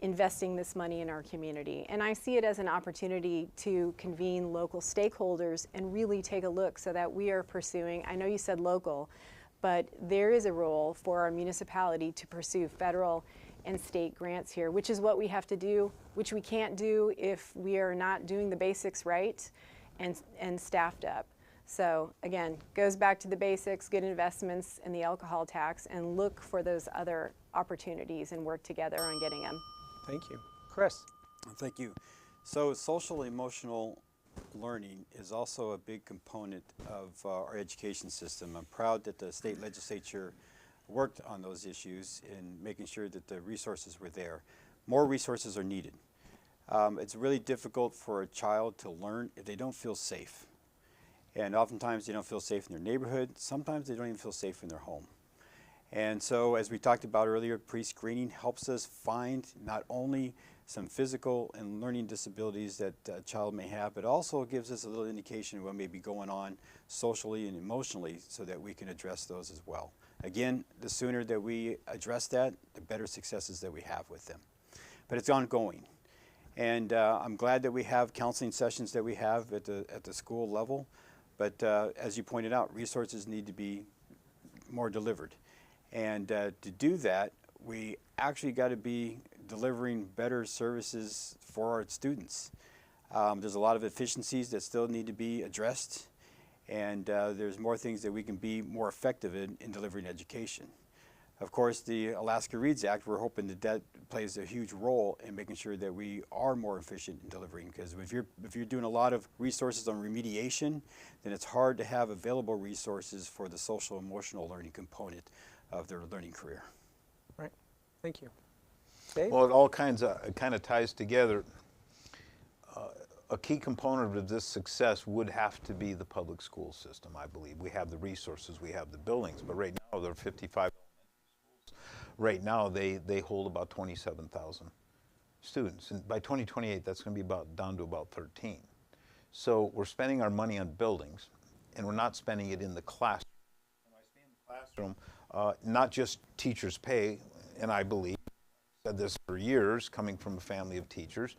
investing this money in our community. And I see it as an opportunity to convene local stakeholders and really take a look so that we are pursuing, I know you said local, but there is a role for our municipality to pursue federal and state grants here, which is what we have to do, which we can't do if we are not doing the basics right and staffed up. So again, goes back to the basics, good investments in the alcohol tax, and look for those other opportunities and work together on getting them. Thank you. Chris? Thank you. So social emotional learning is also a big component of our education system. I'm proud that the state legislature worked on those issues in making sure that the resources were there. More resources are needed. It's really difficult for a child to learn if they don't feel safe. And oftentimes they don't feel safe in their neighborhood. Sometimes they don't even feel safe in their home. And so as we talked about earlier, pre-screening helps us find not only some physical and learning disabilities that a child may have, but also gives us a little indication of what may be going on socially and emotionally so that we can address those as well. Again, the sooner that we address that, the better successes that we have with them. But it's ongoing. And I'm glad that we have counseling sessions that we have at the school level. But as you pointed out, resources need to be more delivered. And to do that, we actually got to be delivering better services for our students. There's a lot of efficiencies that still need to be addressed. And there's more things that we can be more effective in delivering education. Of course, the Alaska Reads Act, we're hoping that plays a huge role in making sure that we are more efficient in delivering. Because if you're doing a lot of resources on remediation, then it's hard to have available resources for the social emotional learning component of their learning career. Right. Thank you. Dave? Well, it all kind of ties together. A key component of this success would have to be the public school system, I believe. We have the resources, we have the buildings, but right now there are 55 schools. Right now they hold about 27,000 students, and by 2028 that's going to be down to about 13. So we're spending our money on buildings, and we're not spending it in the classroom. When I say in the classroom, not just teachers' pay, and I believe, I've said this for years, coming from a family of teachers,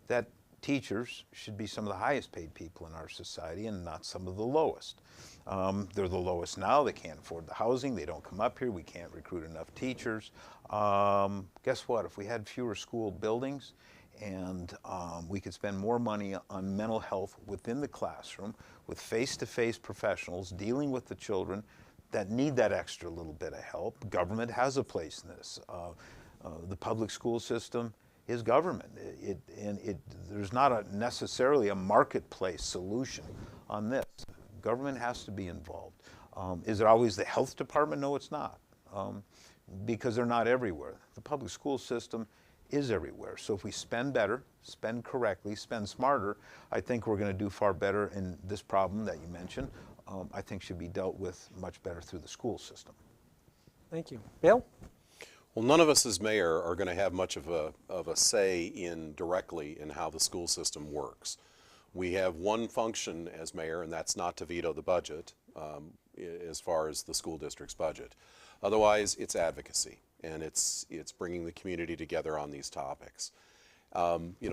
that teachers should be some of the highest paid people in our society and not some of the lowest. They're the lowest now. They can't afford the housing. They don't come up here. We can't recruit enough teachers. Guess what? If we had fewer school buildings and we could spend more money on mental health within the classroom with face-to-face professionals dealing with the children that need that extra little bit of help. Government has a place in this. The public school system is government. There's not necessarily a marketplace solution on this. Government has to be involved. Is it always the health department? No, it's not, because they're not everywhere. The public school system is everywhere. So if we spend better, spend correctly, spend smarter, I think we're going to do far better. And this problem that you mentioned, I think should be dealt with much better through the school system. Thank you. Bill? Well, none of us as mayor are going to have much of a say directly in how the school system works. We have one function as mayor, and that's not to veto the budget as far as the school district's budget. Otherwise, it's advocacy, and it's bringing the community together on these topics.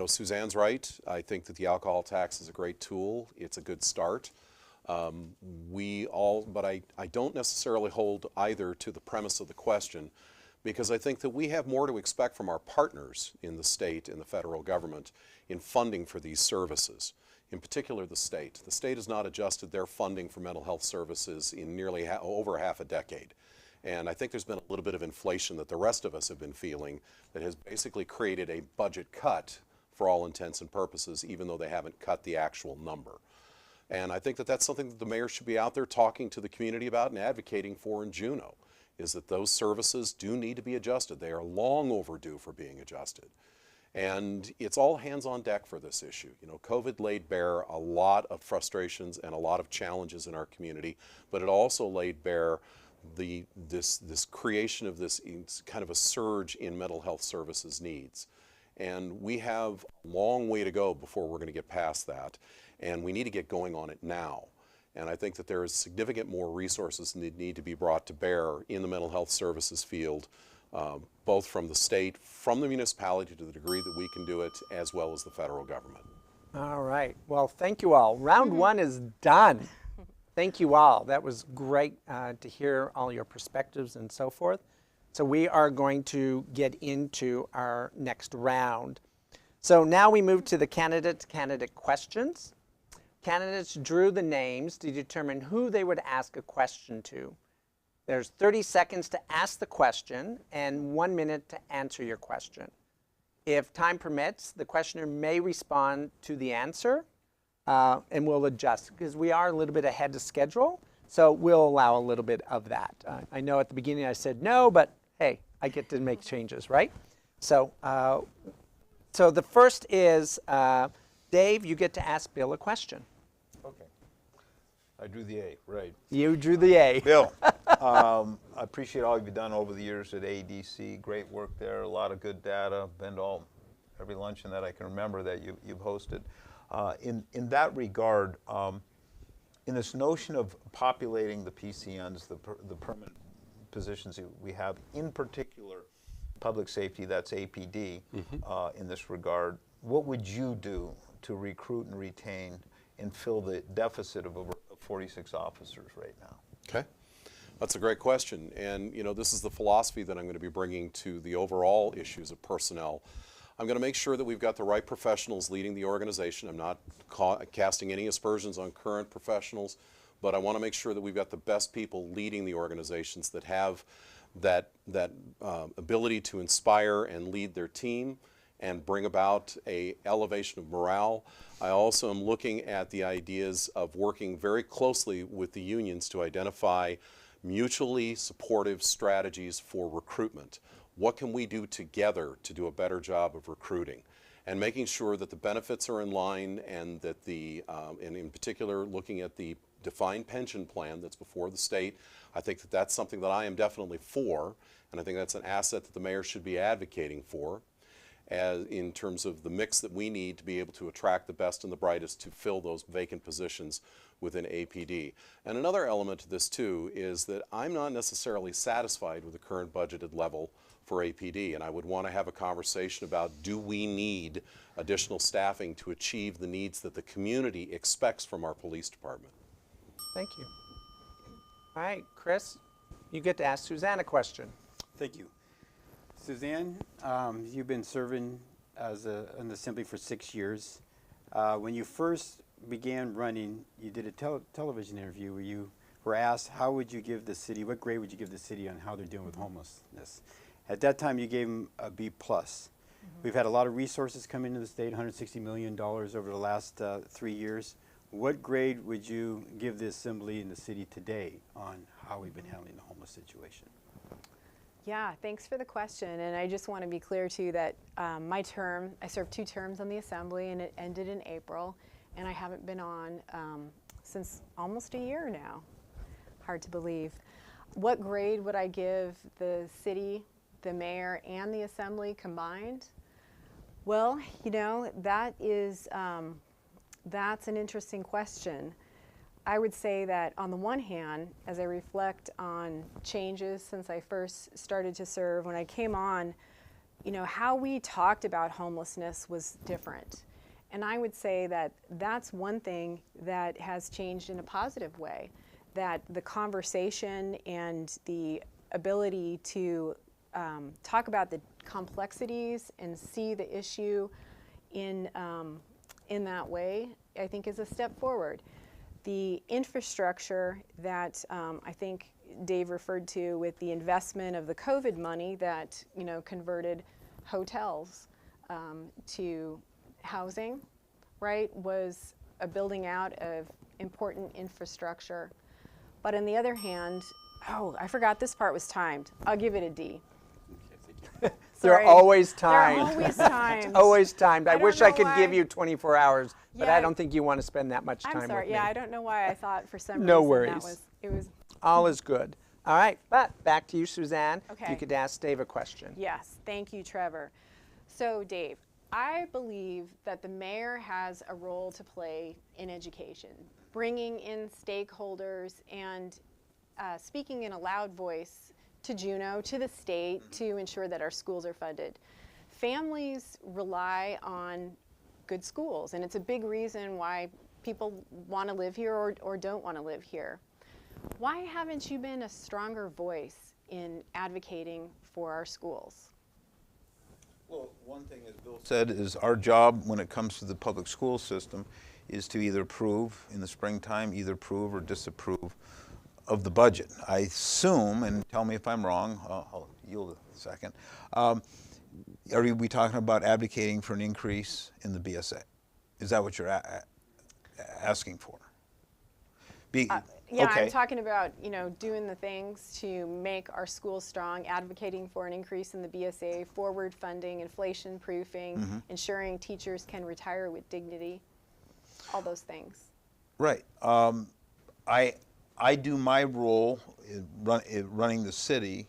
Suzanne's right. I think that the alcohol tax is a great tool. It's a good start. But I don't necessarily hold either to the premise of the question, because I think that we have more to expect from our partners in the state and the federal government in funding for these services. In particular, the state. The state has not adjusted their funding for mental health services in nearly over half a decade. And I think there's been a little bit of inflation that the rest of us have been feeling that has basically created a budget cut for all intents and purposes, even though they haven't cut the actual number. And I think that that's something that the mayor should be out there talking to the community about and advocating for in Juneau, is that those services do need to be adjusted. They are long overdue for being adjusted. And it's all hands on deck for this issue. COVID laid bare a lot of frustrations and a lot of challenges in our community, but it also laid bare this creation of this kind of a surge in mental health services needs. And we have a long way to go before we're going to get past that. And we need to get going on it now. And I think that there is significant more resources that need to be brought to bear in the mental health services field, both from the state, from the municipality to the degree that we can do it, as well as the federal government. All right. Well, thank you all. Round one is done. Thank you all. That was great to hear all your perspectives and so forth. So we are going to get into our next round. So now we move to the candidate questions. Candidates drew the names to determine who they would ask a question to. There's 30 seconds to ask the question and 1 minute to answer your question. If time permits, the questioner may respond to the answer and we'll adjust because we are a little bit ahead of schedule. So we'll allow a little bit of that. I know at the beginning I said no, but hey, I get to make changes, right? So, so the first is, Dave, you get to ask Bill a question. Okay. I drew the A, right. You drew the A. Bill, I appreciate all you've done over the years at ADC. Great work there, a lot of good data. Been to every luncheon that I can remember that you've hosted. In that regard, in this notion of populating the PCNs, the permanent positions that we have, in particular public safety, that's APD, in this regard, what would you do to recruit and retain and fill the deficit of over 46 officers right now? Okay. That's a great question. And, this is the philosophy that I'm going to be bringing to the overall issues of personnel. I'm going to make sure that we've got the right professionals leading the organization. I'm not casting any aspersions on current professionals, but I want to make sure that we've got the best people leading the organizations that have that ability to inspire and lead their team and bring about a elevation of morale. I also am looking at the ideas of working very closely with the unions to identify mutually supportive strategies for recruitment. What can we do together to do a better job of recruiting? And making sure that the benefits are in line, and that and in particular looking at the defined pension plan that's before the state. I think that that's something that I am definitely for, and I think that's an asset that the mayor should be advocating for, as in terms of the mix that we need to be able to attract the best and the brightest to fill those vacant positions within APD. And another element to this too is that I'm not necessarily satisfied with the current budgeted level for APD, and I would want to have a conversation about, do we need additional staffing to achieve the needs that the community expects from our police department? Thank you. All right, Chris, you get to ask Suzanne a question. Thank you. Suzanne, you've been serving as an assembly for 6 years. When you first began running, you did a television interview where you were asked, how would you give the city, what grade would you give the city on how they're dealing with homelessness? At that time, you gave them a B+. We've had a lot of resources come into the state, $160 million over the last 3 years. What grade would you give the assembly and the city today on how we've been handling the homeless situation? Yeah, thanks for the question. And I just want to be clear too that my term, I served 2 terms on the assembly and it ended in April, and I haven't been on since almost a year now. Hard to believe. What grade would I give the city, the mayor, and the assembly combined? Well, you know, that is, that's an interesting question. I would say that on the one hand, as I reflect on changes since I first started to serve, when I came on, you know, how we talked about homelessness was different. And I would say that that's one thing that has changed in a positive way, that the conversation and the ability to talk about the complexities and see the issue in that way, I think is a step forward. The infrastructure that I think Dave referred to with the investment of the COVID money that, you know, converted hotels to housing, right, was a building out of important infrastructure. But on the other hand, oh, I forgot this part was timed. I'll give it a D. They're always timed. They're always timed. Always timed. I don't wish I know could why. give you 24 hours, but Yeah, I don't think you want to spend that much time I'm sorry. with me. Yeah, I don't know why I thought for some No reason worries. that was, it was, All is good. All right, but back to you, Suzanne. Okay. You could ask Dave a question. yes, thank you, Trevor. So Dave, I believe that the mayor has a role to play in education, bringing in stakeholders and speaking in a loud voice to Juneau, to the state, to ensure that our schools are funded. Families rely on good schools, and it's a big reason why people want to live here or don't want to live here. Why haven't you been a stronger voice in advocating for our schools? Well, one thing, as Bill said, is our job when it comes to the public school system is to either approve in the springtime, either approve or disapprove of the budget. I assume, and tell me if I'm wrong, I'll yield a second, are we talking about advocating for an increase in the BSA? Is that what you're asking for? Yeah, okay. I'm talking about, you know, doing the things to make our schools strong, advocating for an increase in the BSA, forward funding, inflation proofing, ensuring teachers can retire with dignity, all those things. Right. I do my role in running the city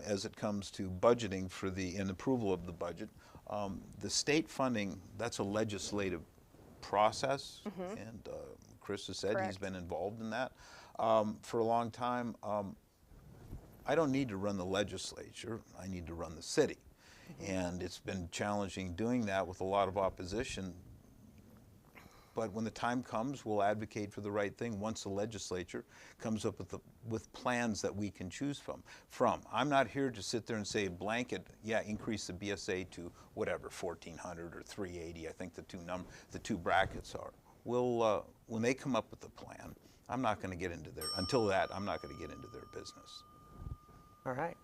as it comes to budgeting for and approval of the budget. The state funding, that's a legislative process, and Chris has said he's been involved in that for a long time. I don't need to run the legislature, I need to run the city. And it's been challenging doing that with a lot of opposition. But when the time comes, we'll advocate for the right thing once the legislature comes up with plans that we can choose from. I'm not here to sit there and say blanket, yeah, increase the BSA to whatever, 1,400 or 380. I think the two brackets are. We'll when they come up with a plan, I'm not going to get into I'm not going to get into their business. All right.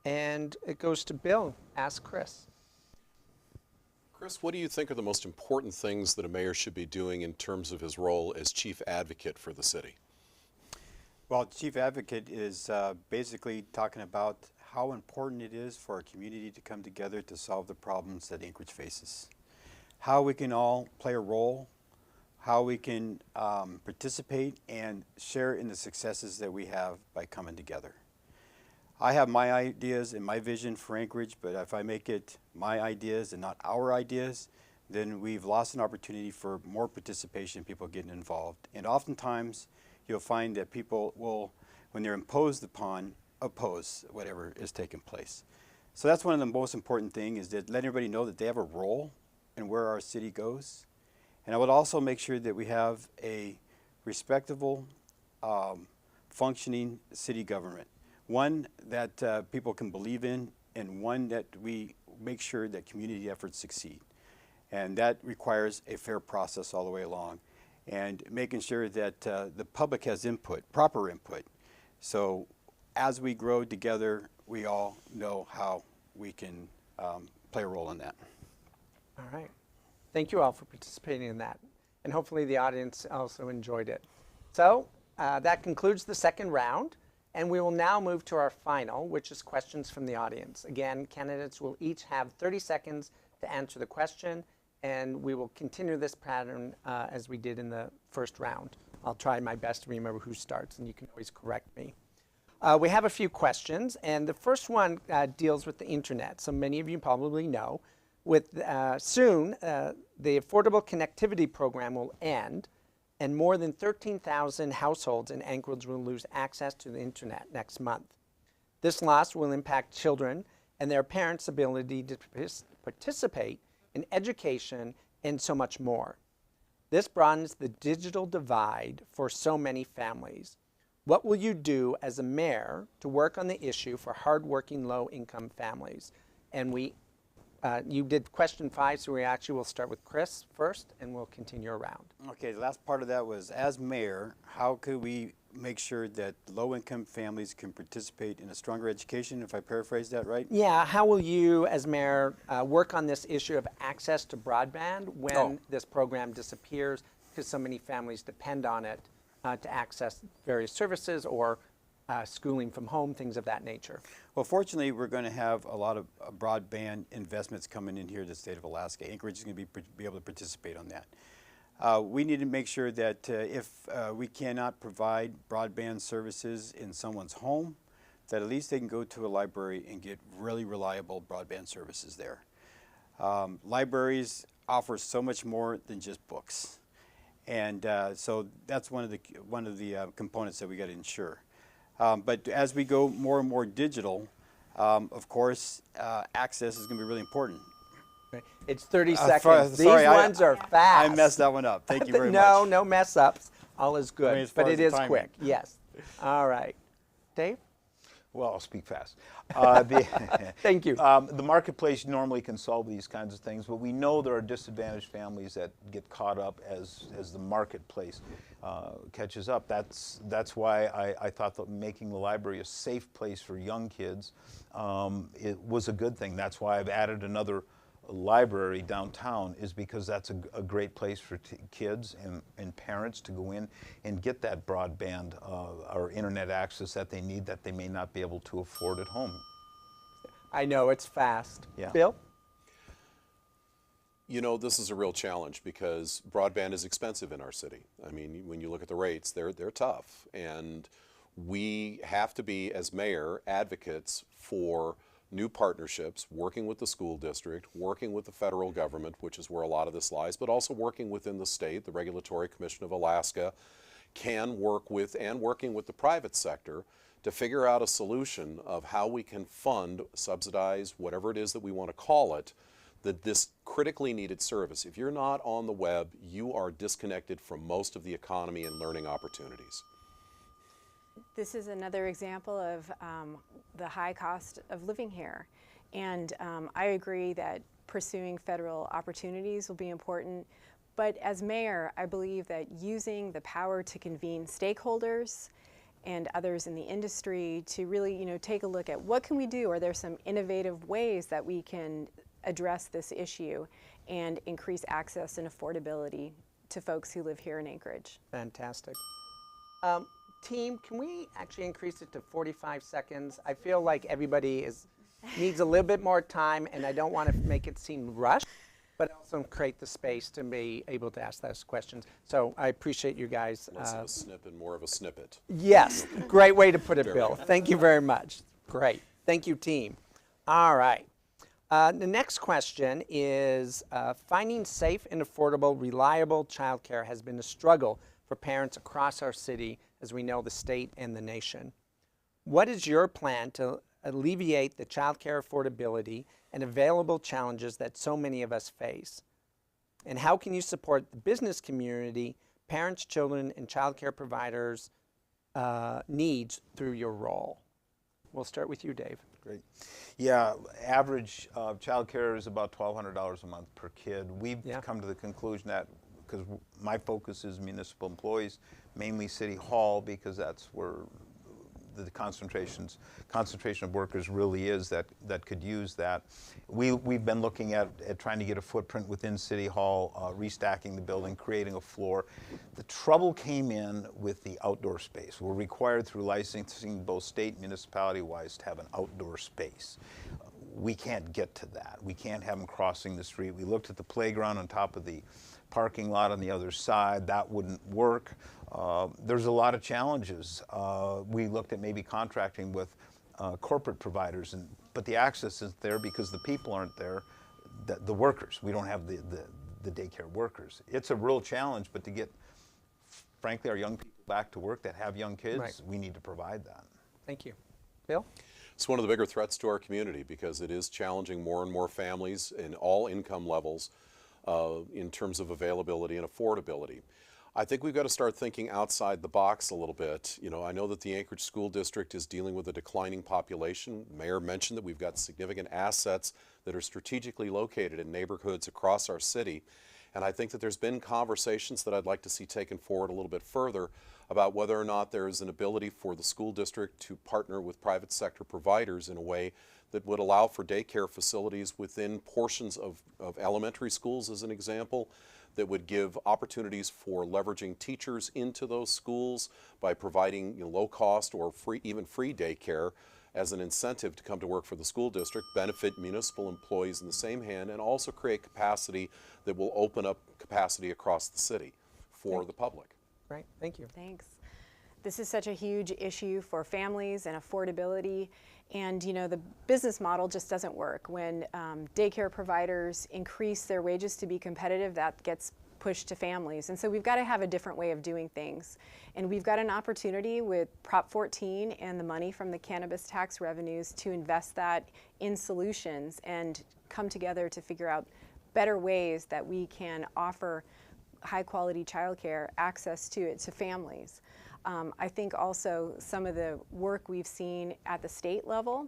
And it goes to Bill. Ask Chris. Chris, what do you think are the most important things that a mayor should be doing in terms of his role as chief advocate for the city? Well, chief advocate is basically talking about how important it is for our community to come together to solve the problems that Anchorage faces. How we can all play a role, how we can participate and share in the successes that we have by coming together. I have my ideas and my vision for Anchorage, but if I make it my ideas and not our ideas, then we've lost an opportunity for more participation, people getting involved. And oftentimes, you'll find that people will, when they're imposed upon, oppose whatever is taking place. So that's one of the most important things, is that let everybody know that they have a role in where our city goes. And I would also make sure that we have a respectable, functioning city government. One that people can believe in, and one that we make sure that community efforts succeed. And that requires a fair process all the way along, and making sure that the public has input, proper input. So as we grow together, we all know how we can play a role in that. All right. Thank you all for participating in that. And hopefully the audience also enjoyed it. So that concludes the second round. And we will now move to our final, which is questions from the audience. Again, candidates will each have 30 seconds to answer the question, and we will continue this pattern as we did in the first round. I'll try my best to remember who starts, and you can always correct me. We have a few questions, and the first one deals with the internet. So many of you probably know, with soon the Affordable Connectivity Program will end, and more than 13,000 households in Anchorage will lose access to the internet next month. This loss will impact children and their parents' ability to participate in education and so much more. This broadens the digital divide for so many families. What will you do as a mayor to work on the issue for hardworking low-income families? And you did question 5, so we actually will start with Chris first, and we'll continue around. Okay, the last part of that was, as mayor, how could we make sure that low-income families can participate in a stronger education, if I paraphrase that right? Yeah, how will you, as mayor, work on this issue of access to broadband when this program disappears, because so many families depend on it to access various services or schooling from home, things of that nature? Well, fortunately, we're going to have a lot of broadband investments coming in here to the state of Alaska. Anchorage is going to be able to participate on that. We need to make sure that if we cannot provide broadband services in someone's home, that at least they can go to a library and get really reliable broadband services there. Libraries offer so much more than just books. And so that's one of the components that we got to ensure. But as we go more and more digital, of course, access is going to be really important. It's 30 seconds. These sorry, ones are fast. I messed that one up. Thank you very much. No mess ups. All is good. I mean, as far but as it the is timing. quick. Yes. All right. Dave? Well, I'll speak fast. Thank you. The marketplace normally can solve these kinds of things, but we know there are disadvantaged families that get caught up as the marketplace catches up. That's why I thought that making the library a safe place for young kids, it was a good thing. That's why I've added another library downtown, is because that's a great place for kids and parents to go in and get that broadband or internet access that they need that they may not be able to afford at home. I know, it's fast. Yeah. Bill? You know, this is a real challenge because broadband is expensive in our city. I mean, when you look at the rates, they're tough. And we have to be, as mayor, advocates for new partnerships, working with the school district, working with the federal government, which is where a lot of this lies, but also working within the state. The Regulatory Commission of Alaska can work with, and working with the private sector, to figure out a solution of how we can fund, subsidize, whatever it is that we want to call it, this critically needed service. If you're not on the web, you are disconnected from most of the economy and learning opportunities. This is another example of the high cost of living here. And I agree that pursuing federal opportunities will be important. But as mayor, I believe that using the power to convene stakeholders and others in the industry to really, take a look at what can we do? Are there some innovative ways that we can address this issue and increase access and affordability to folks who live here in Anchorage? Fantastic. Team, can we actually increase it to 45 seconds? I feel like everybody needs a little bit more time, and I don't want to make it seem rushed, but also create the space to be able to ask those questions. So I appreciate you guys. Less of a snip and more of a snippet. Yes, great way to put it, Bill. Thank you very much. Great. Thank you, team. All right. The next question is, finding safe and affordable, reliable childcare has been a struggle for parents across our city, as we know, the state and the nation. What is your plan to alleviate the childcare affordability and available challenges that so many of us face? And how can you support the business community, parents, children, and childcare providers' needs through your role? We'll start with you, Dave. Great. Yeah, average childcare is about $1,200 a month per kid. We've come to the conclusion that, because my focus is municipal employees, mainly City Hall, because that's where the concentration of workers really is that could use that. We've been looking at trying to get a footprint within City Hall, restacking the building, creating a floor. The trouble came in with the outdoor space. We're required through licensing, both state and municipality-wise, to have an outdoor space. We can't get to that. We can't have them crossing the street. We looked at the playground on top of the parking lot on the other side. That wouldn't work. There's a lot of challenges. We looked at maybe contracting with corporate providers, but the access isn't there because the people aren't there, the workers. We don't have the daycare workers. It's a real challenge, but to get, frankly, our young people back to work that have young kids, we need to provide that. Thank you. Bill? It's one of the bigger threats to our community because it is challenging more and more families in all income levels in terms of availability and affordability. I think we've got to start thinking outside the box a little bit. I know that the Anchorage School District is dealing with a declining population. The mayor mentioned that we've got significant assets that are strategically located in neighborhoods across our city. And I think that there's been conversations that I'd like to see taken forward a little bit further about whether or not there is an ability for the school district to partner with private sector providers in a way that would allow for daycare facilities within portions of elementary schools, as an example, that would give opportunities for leveraging teachers into those schools by providing low cost or even free daycare as an incentive to come to work for the school district, benefit municipal employees in the same hand, and also create capacity that will open up capacity across the city for the public. Great, thank you. Thanks. This is such a huge issue for families and affordability, and the business model just doesn't work. When daycare providers increase their wages to be competitive, that gets pushed to families. And so we've got to have a different way of doing things. And we've got an opportunity with Prop 14 and the money from the cannabis tax revenues to invest that in solutions and come together to figure out better ways that we can offer high quality childcare access to it to families. I think also some of the work we've seen at the state level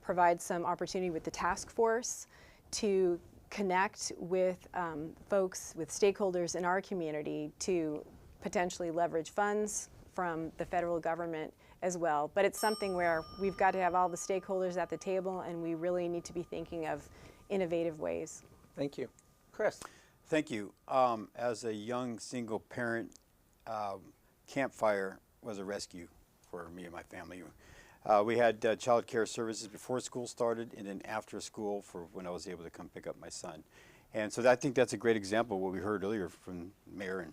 provides some opportunity with the task force to connect with folks, with stakeholders in our community to potentially leverage funds from the federal government as well. But it's something where we've got to have all the stakeholders at the table, and we really need to be thinking of innovative ways. Thank you. Chris? Thank you. As a young single parent, Campfire was a rescue for me and my family. We had child care services before school started and then after school for when I was able to come pick up my son. And so I think that's a great example of what we heard earlier from Mayor and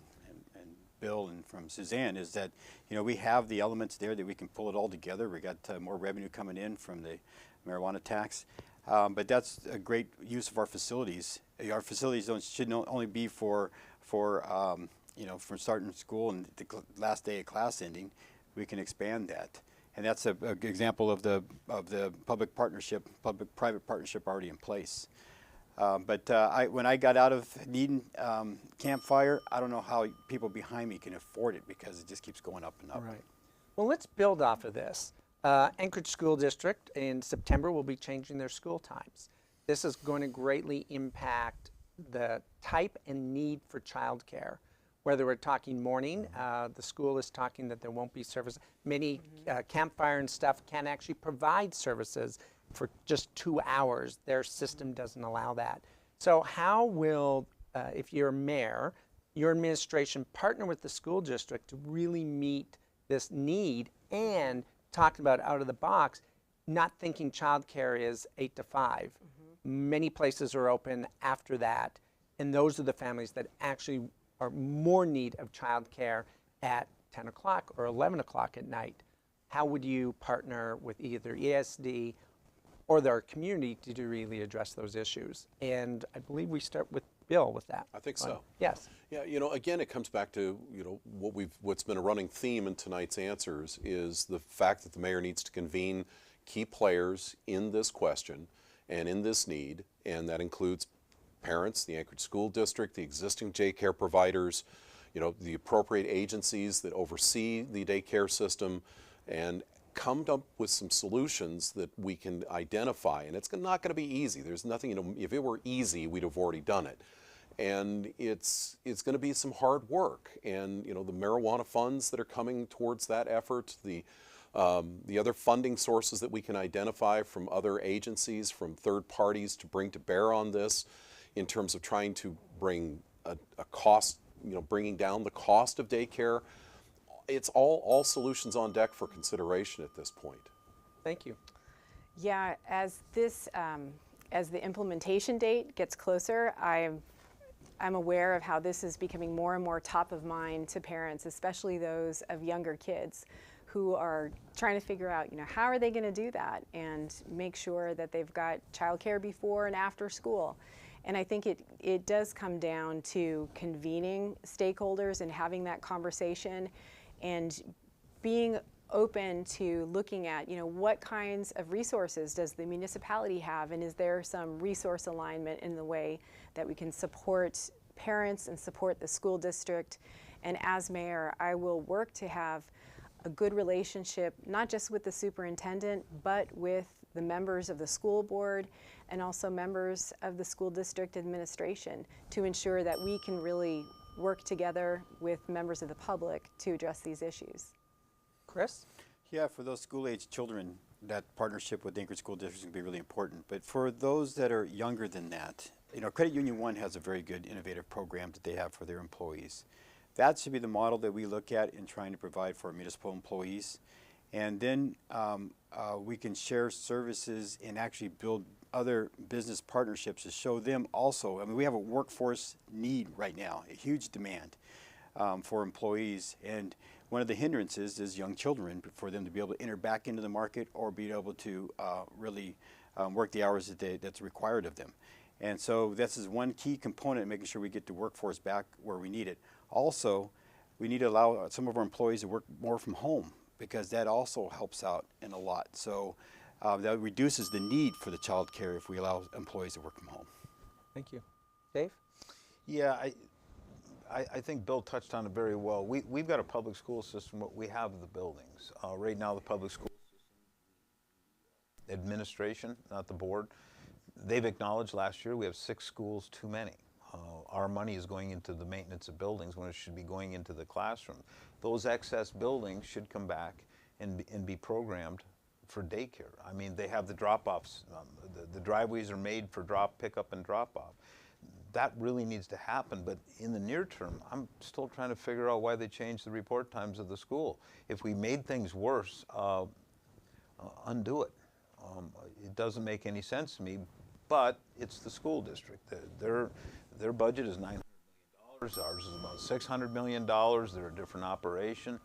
Bill and from Suzanne is that, we have the elements there that we can pull it all together. We got more revenue coming in from the marijuana tax. But that's a great use of our facilities. Our facilities should not only be for from starting school and the last day of class ending. We can expand that, and that's a example of the public-private partnership already in place. When I got out of needing Campfire, I don't know how people behind me can afford it because it just keeps going up and up. Right. Well, let's build off of this. Anchorage School District in September will be changing their school times. This is going to greatly impact the type and need for childcare. whether we're talking morning, the school is talking that there won't be service. Many campfire and stuff can actually provide services for just 2 hours. Their system doesn't allow that. So how will, if you're a mayor, your administration partner with the school district to really meet this need and talk about out of the box, not thinking childcare is 8 to 5. Many places are open after that, and those are the families that actually are more need of childcare at 10 o'clock or 11 o'clock at night. How would you partner with either ESD or their community to really address those issues? And I believe we start with Bill with that. I think so. Yes. Yeah, again, it comes back to, what's been a running theme in tonight's answers is the fact that the mayor needs to convene key players in this question and in this need, and that includes parents, the Anchorage School District, the existing daycare providers, the appropriate agencies that oversee the daycare system, and come up with some solutions that we can identify. And it's not going to be easy. There's nothing, if it were easy, we'd have already done it. And it's going to be some hard work. And, the marijuana funds that are coming towards that effort, the other funding sources that we can identify from other agencies, from third parties to bring to bear on this in terms of trying to bring a cost, bringing down the cost of daycare. It's all solutions on deck for consideration at this point. Thank you. Yeah, as the implementation date gets closer, I'm aware of how this is becoming more and more top of mind to parents, especially those of younger kids who are trying to figure out, how are they going to do that and make sure that they've got childcare before and after school. And I think it does come down to convening stakeholders and having that conversation and being open to looking at, what kinds of resources does the municipality have, and is there some resource alignment in the way that we can support parents and support the school district. And as mayor, I will work to have a good relationship, not just with the superintendent, but with the members of the school board and also members of the school district administration to ensure that we can really work together with members of the public to address these issues. Chris? Yeah, for those school-age children, that partnership with the Anchorage School District is going to be really important. But for those that are younger than that, Credit Union 1 has a very good innovative program that they have for their employees. That should be the model that we look at in trying to provide for our municipal employees. And then we can share services and actually build other business partnerships to show them also. I mean, we have a workforce need right now, a huge demand for employees. And one of the hindrances is young children, for them to be able to enter back into the market or be able to really work the hours that's required of them. And so this is one key component in making sure we get the workforce back where we need it. Also, we need to allow some of our employees to work more from home, because that also helps out in a lot. So that reduces the need for the child care if we allow employees to work from home. Thank you. Dave? Yeah, I think Bill touched on it very well. We've got a public school system, but we have the buildings. Right now, the public school system administration, not the board, they've acknowledged last year we have 6 schools too many. Our money is going into the maintenance of buildings when it should be going into the classroom. Those excess buildings should come back and be programmed for daycare. I mean, they have the drop-offs. The driveways are made for pickup and drop-off. That really needs to happen, but in the near term, I'm still trying to figure out why they changed the report times of the school. If we made things worse, undo it. It doesn't make any sense to me, but it's the school district. Their budget is $900 million. Ours is about $600 million. They're a different operation.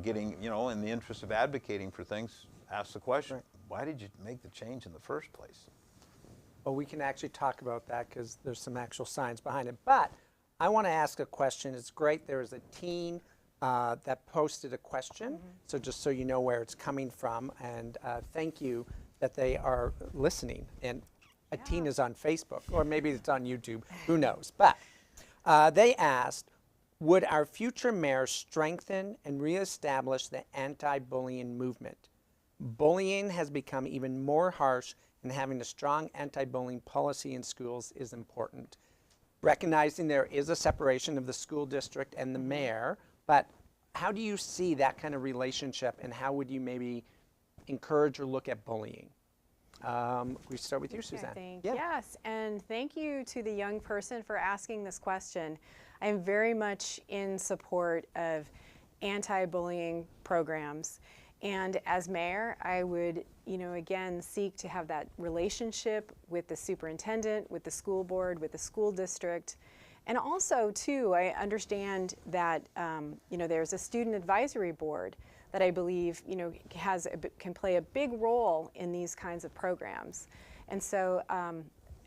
Getting, in the interest of advocating for things, ask the question, why did you make the change in the first place? Well, we can actually talk about that because there's some actual science behind it. But I want to ask a question. It's great. There was a teen that posted a question. So just so you know where it's coming from. And thank you that they are listening. And a teen is on Facebook, or maybe it's on YouTube. Who knows? But they asked, would our future mayor strengthen and reestablish the anti-bullying movement? Bullying has become even more harsh, and having a strong anti-bullying policy in schools is important. recognizing there is a separation of the school district and the mayor, but how do you see that kind of relationship, and how would you maybe encourage or look at bullying? We start with you, Suzanne. I think. Yes, and thank you to the young person for asking this question. I am very much in support of anti-bullying programs. And as mayor, I would, again, seek to have that relationship with the superintendent, with the school board, with the school district. And also, too, I understand that, there's a student advisory board that I believe, can play a big role in these kinds of programs. And so,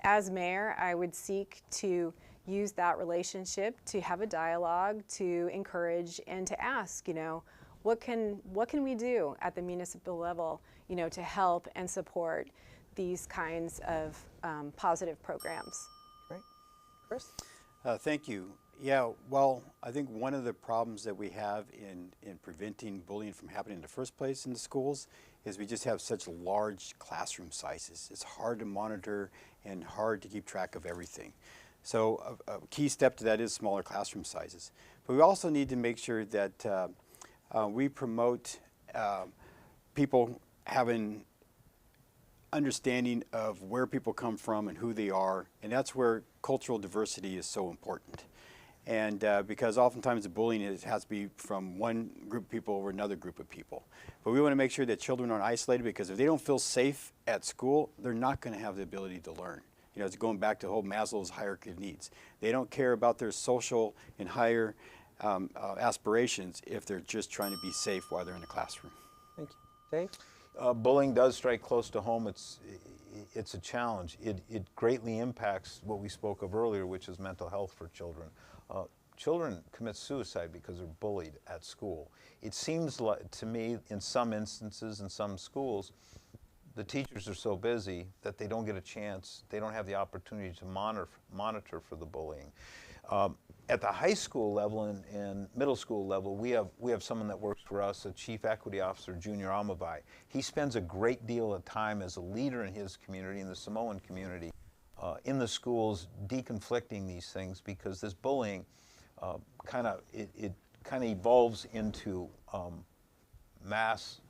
as mayor, I would seek to use that relationship to have a dialogue, to encourage, and to ask, what can we do at the municipal level, to help and support these kinds of positive programs? Great. Chris? Thank you. Yeah, well, I think one of the problems that we have in preventing bullying from happening in the first place in the schools is we just have such large classroom sizes. It's hard to monitor and hard to keep track of everything. So a key step to that is smaller classroom sizes. But we also need to make sure that we promote people having understanding of where people come from and who they are, and that's where cultural diversity is so important. And because oftentimes the bullying has to be from one group of people over another group of people. But we want to make sure that children aren't isolated, because if they don't feel safe at school, they're not going to have the ability to learn. It's going back to the whole Maslow's hierarchy of needs. They don't care about their social and higher aspirations if they're just trying to be safe while they're in the classroom. Thank you. Dave? Bullying does strike close to home. It's a challenge. It greatly impacts what we spoke of earlier, which is mental health for children. Children commit suicide because they're bullied at school. It seems like, to me, in some instances, in some schools, the teachers are so busy that they don't get a chance, they don't have the opportunity to monitor for the bullying. At the high school level and middle school level, we have someone that works for us, a Chief Equity Officer, Junior Amavai. He spends a great deal of time as a leader in his community, in the Samoan community, in the schools, deconflicting these things, because this bullying kind of evolves into mass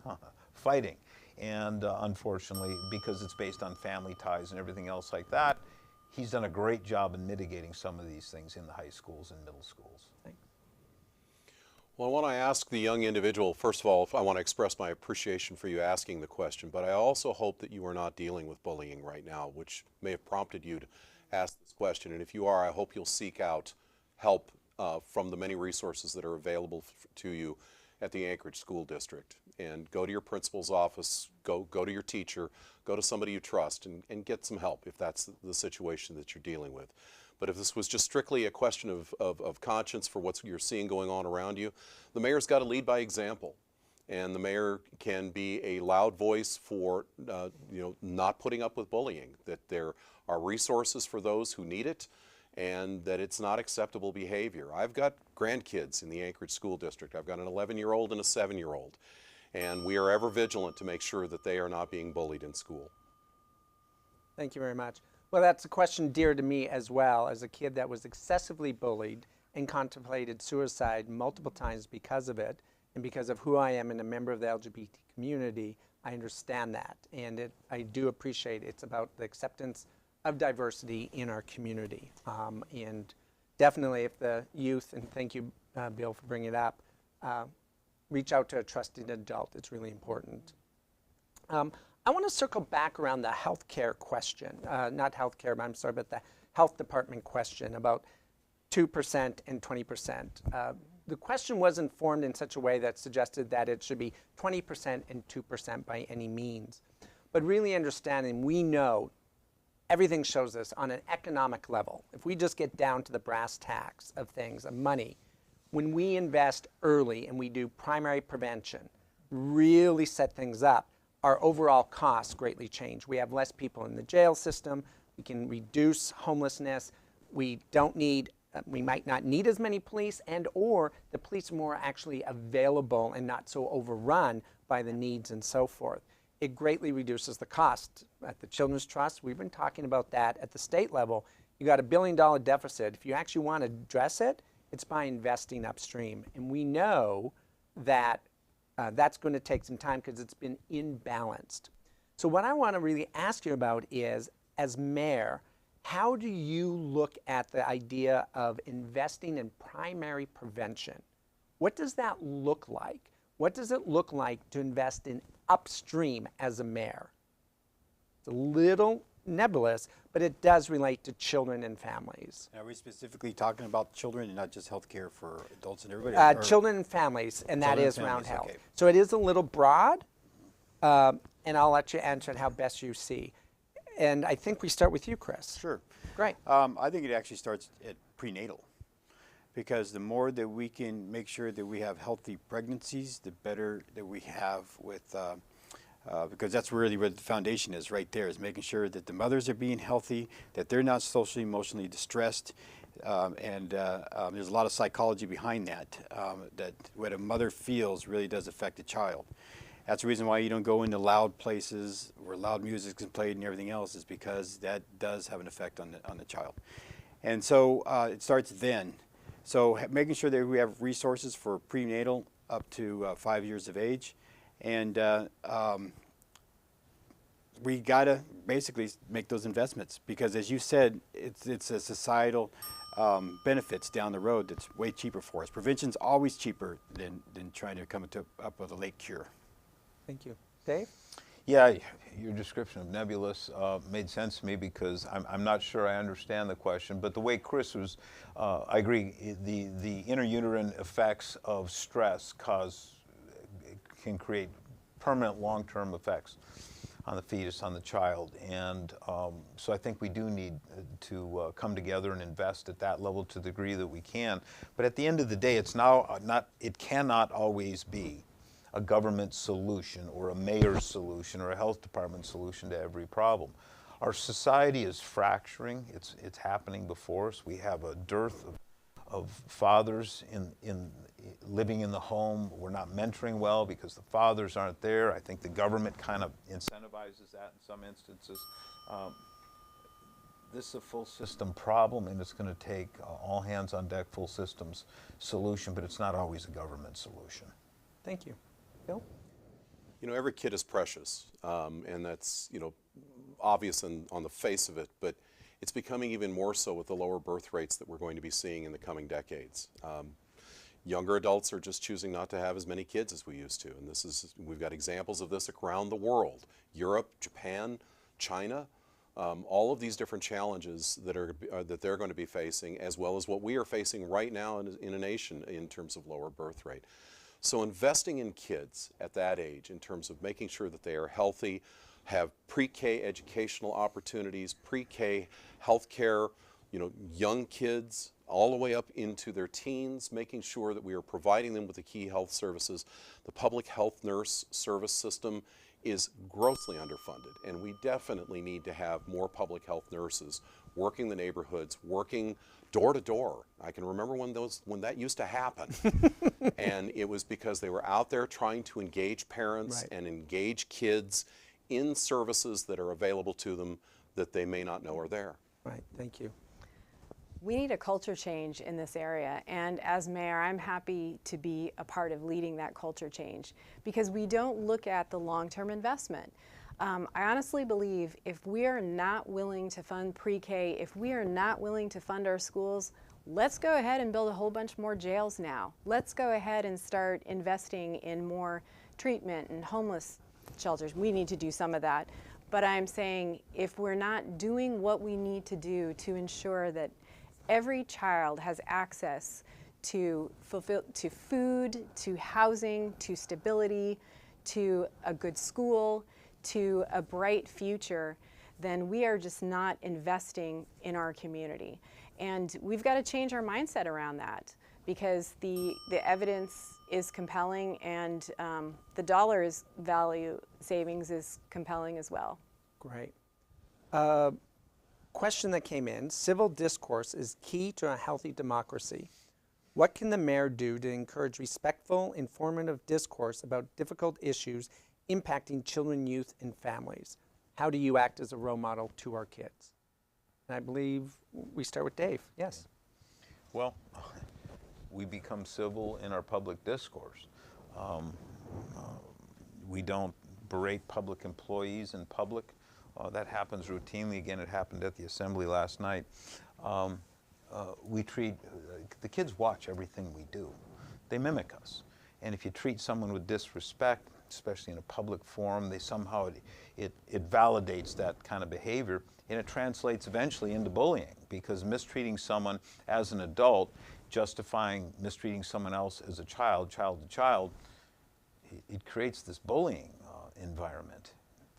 fighting. And unfortunately, because it's based on family ties and everything else like that, he's done a great job in mitigating some of these things in the high schools and middle schools. Thanks. Well, I want to ask the young individual, first of all, I want to express my appreciation for you asking the question, but I also hope that you are not dealing with bullying right now, which may have prompted you to ask this question. And if you are, I hope you'll seek out help from the many resources that are available to you at the Anchorage School District. And go to your principal's office, go to your teacher, go to somebody you trust, and get some help if that's the situation that you're dealing with. But if this was just strictly a question of conscience for what you're seeing going on around you, the mayor's got to lead by example. And the mayor can be a loud voice for not putting up with bullying, that there are resources for those who need it, and that it's not acceptable behavior. I've got grandkids in the Anchorage School District. I've got an 11-year-old and a 7-year-old. And we are ever vigilant to make sure that they are not being bullied in school. Thank you very much. Well, that's a question dear to me as well. As a kid that was excessively bullied and contemplated suicide multiple times because of it, and because of who I am and a member of the LGBT community, I understand that. And I do appreciate it's about the acceptance of diversity in our community. And definitely if the youth, and thank you, Bill, for bringing it up, reach out to a trusted adult. It's really important. I want to circle back around the healthcare question, not healthcare, but I'm sorry, but the health department question about 2% and 20%. The question wasn't formed in such a way that suggested that it should be 20% and 2% by any means. But really understanding, we know everything shows this on an economic level. If we just get down to the brass tacks of things, of money, when we invest early and we do primary prevention, really set things up, our overall costs greatly change. We have less people in the jail system. We can reduce homelessness. We might not need as many police, and or the police are more actually available and not so overrun by the needs and so forth. It greatly reduces the cost. At the Children's Trust, we've been talking about that at the state level. You got $1 billion deficit. If you actually want to address it, it's by investing upstream. And we know that that's going to take some time because it's been imbalanced. So what I want to really ask you about is, as mayor, how do you look at the idea of investing in primary prevention? What does that look like? What does it look like to invest in upstream as a mayor? It's a little nebulous, but it does relate to children and families. Are we specifically talking about children and not just healthcare for adults and everybody? Or Children and families, and that Children and is around families, health. okay. So it is a little broad, and I'll let you answer it how best you see. And I think we start with you, Chris. Sure. Great. I think it actually starts at prenatal, because the more that we can make sure that we have healthy pregnancies, the better that we have with, because that's really where the foundation is right there, is making sure that the mothers are being healthy, that they're not socially, emotionally distressed. And there's a lot of psychology behind that, that what a mother feels really does affect the child. That's the reason why you don't go into loud places where loud music is played and everything else, is because that does have an effect on the child. And so it starts then. So making sure that we have resources for prenatal up to 5 years of age. And we gotta basically make those investments, because as you said, it's a societal benefits down the road that's way cheaper for us. Prevention's always cheaper than trying to come up with a late cure. Thank you. Dave? Yeah, your description of nebulous made sense to me, because I'm not sure I understand the question, but the way Chris was, I agree, the intrauterine effects of stress can create permanent long-term effects on the fetus, on the child, and so I think we do need to come together and invest at that level to the degree that we can. But at the end of the day, it cannot always be a government solution or a mayor's solution or a health department solution to every problem. Our society is fracturing. It's happening before us. We have a dearth of fathers in living in the home. We're not mentoring well because the fathers aren't there. I think the government kind of incentivizes that in some instances. This is a full system problem, and it's going to take all hands on deck, full systems solution, but it's not always a government solution. Thank you. Bill? You know, every kid is precious, and that's, you know, obvious on the face of it, but it's becoming even more so with the lower birth rates that we're going to be seeing in the coming decades. Younger adults are just choosing not to have as many kids as we used to, and we've got examples of this around the world. Europe, Japan, China, all of these different challenges that they're going to be facing, as well as what we are facing right now in a nation in terms of lower birth rate. So investing in kids at that age in terms of making sure that they are healthy, have pre-K educational opportunities, pre-K healthcare, you know, young kids all the way up into their teens, making sure that we are providing them with the key health services. The public health nurse service system is grossly underfunded, and we definitely need to have more public health nurses working the neighborhoods, working door to door. I can remember when that used to happen. And it was because they were out there trying to engage parents and engage kids in services that are available to them that they may not know are there. Right, thank you. We need a culture change in this area, and as mayor, I'm happy to be a part of leading that culture change, because we don't look at the long-term investment. I honestly believe if we are not willing to fund pre-K, if we are not willing to fund our schools, let's go ahead and build a whole bunch more jails now. Let's go ahead and start investing in more treatment and homeless shelters. We need to do some of that. But I'm saying if we're not doing what we need to do to ensure that every child has access to food, to housing, to stability, to a good school, to a bright future, then we are just not investing in our community. And we've got to change our mindset around that, because the evidence is compelling, and the dollar's value savings is compelling as well. Great. Question that came in: civil discourse is key to a healthy democracy. What can the mayor do to encourage respectful, informative discourse about difficult issues impacting children, youth, and families? How do you act as a role model to our kids? And I believe we start with Dave. Yes. Well, we become civil in our public discourse. We don't berate public employees in public. That happens routinely. Again, it happened at the assembly last night. We treat, the kids watch everything we do. They mimic us. And if you treat someone with disrespect, especially in a public forum, they somehow, it validates that kind of behavior, and it translates eventually into bullying, because mistreating someone as an adult, justifying mistreating someone else as a child to child, it creates this bullying environment.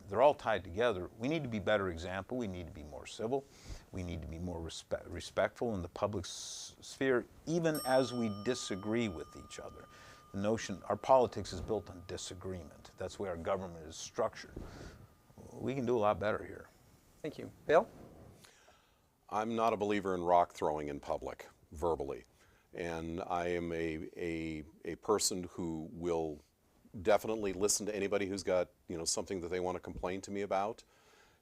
They're all tied together. We need to be better example. We need to be more civil. We need to be more respectful in the public sphere, even as we disagree with each other. The notion, our politics is built on disagreement. That's the way our government is structured. We can do a lot better here. Thank you. Bill? I'm not a believer in rock throwing in public, verbally. And I am a person who will definitely listen to anybody who's got, something that they want to complain to me about.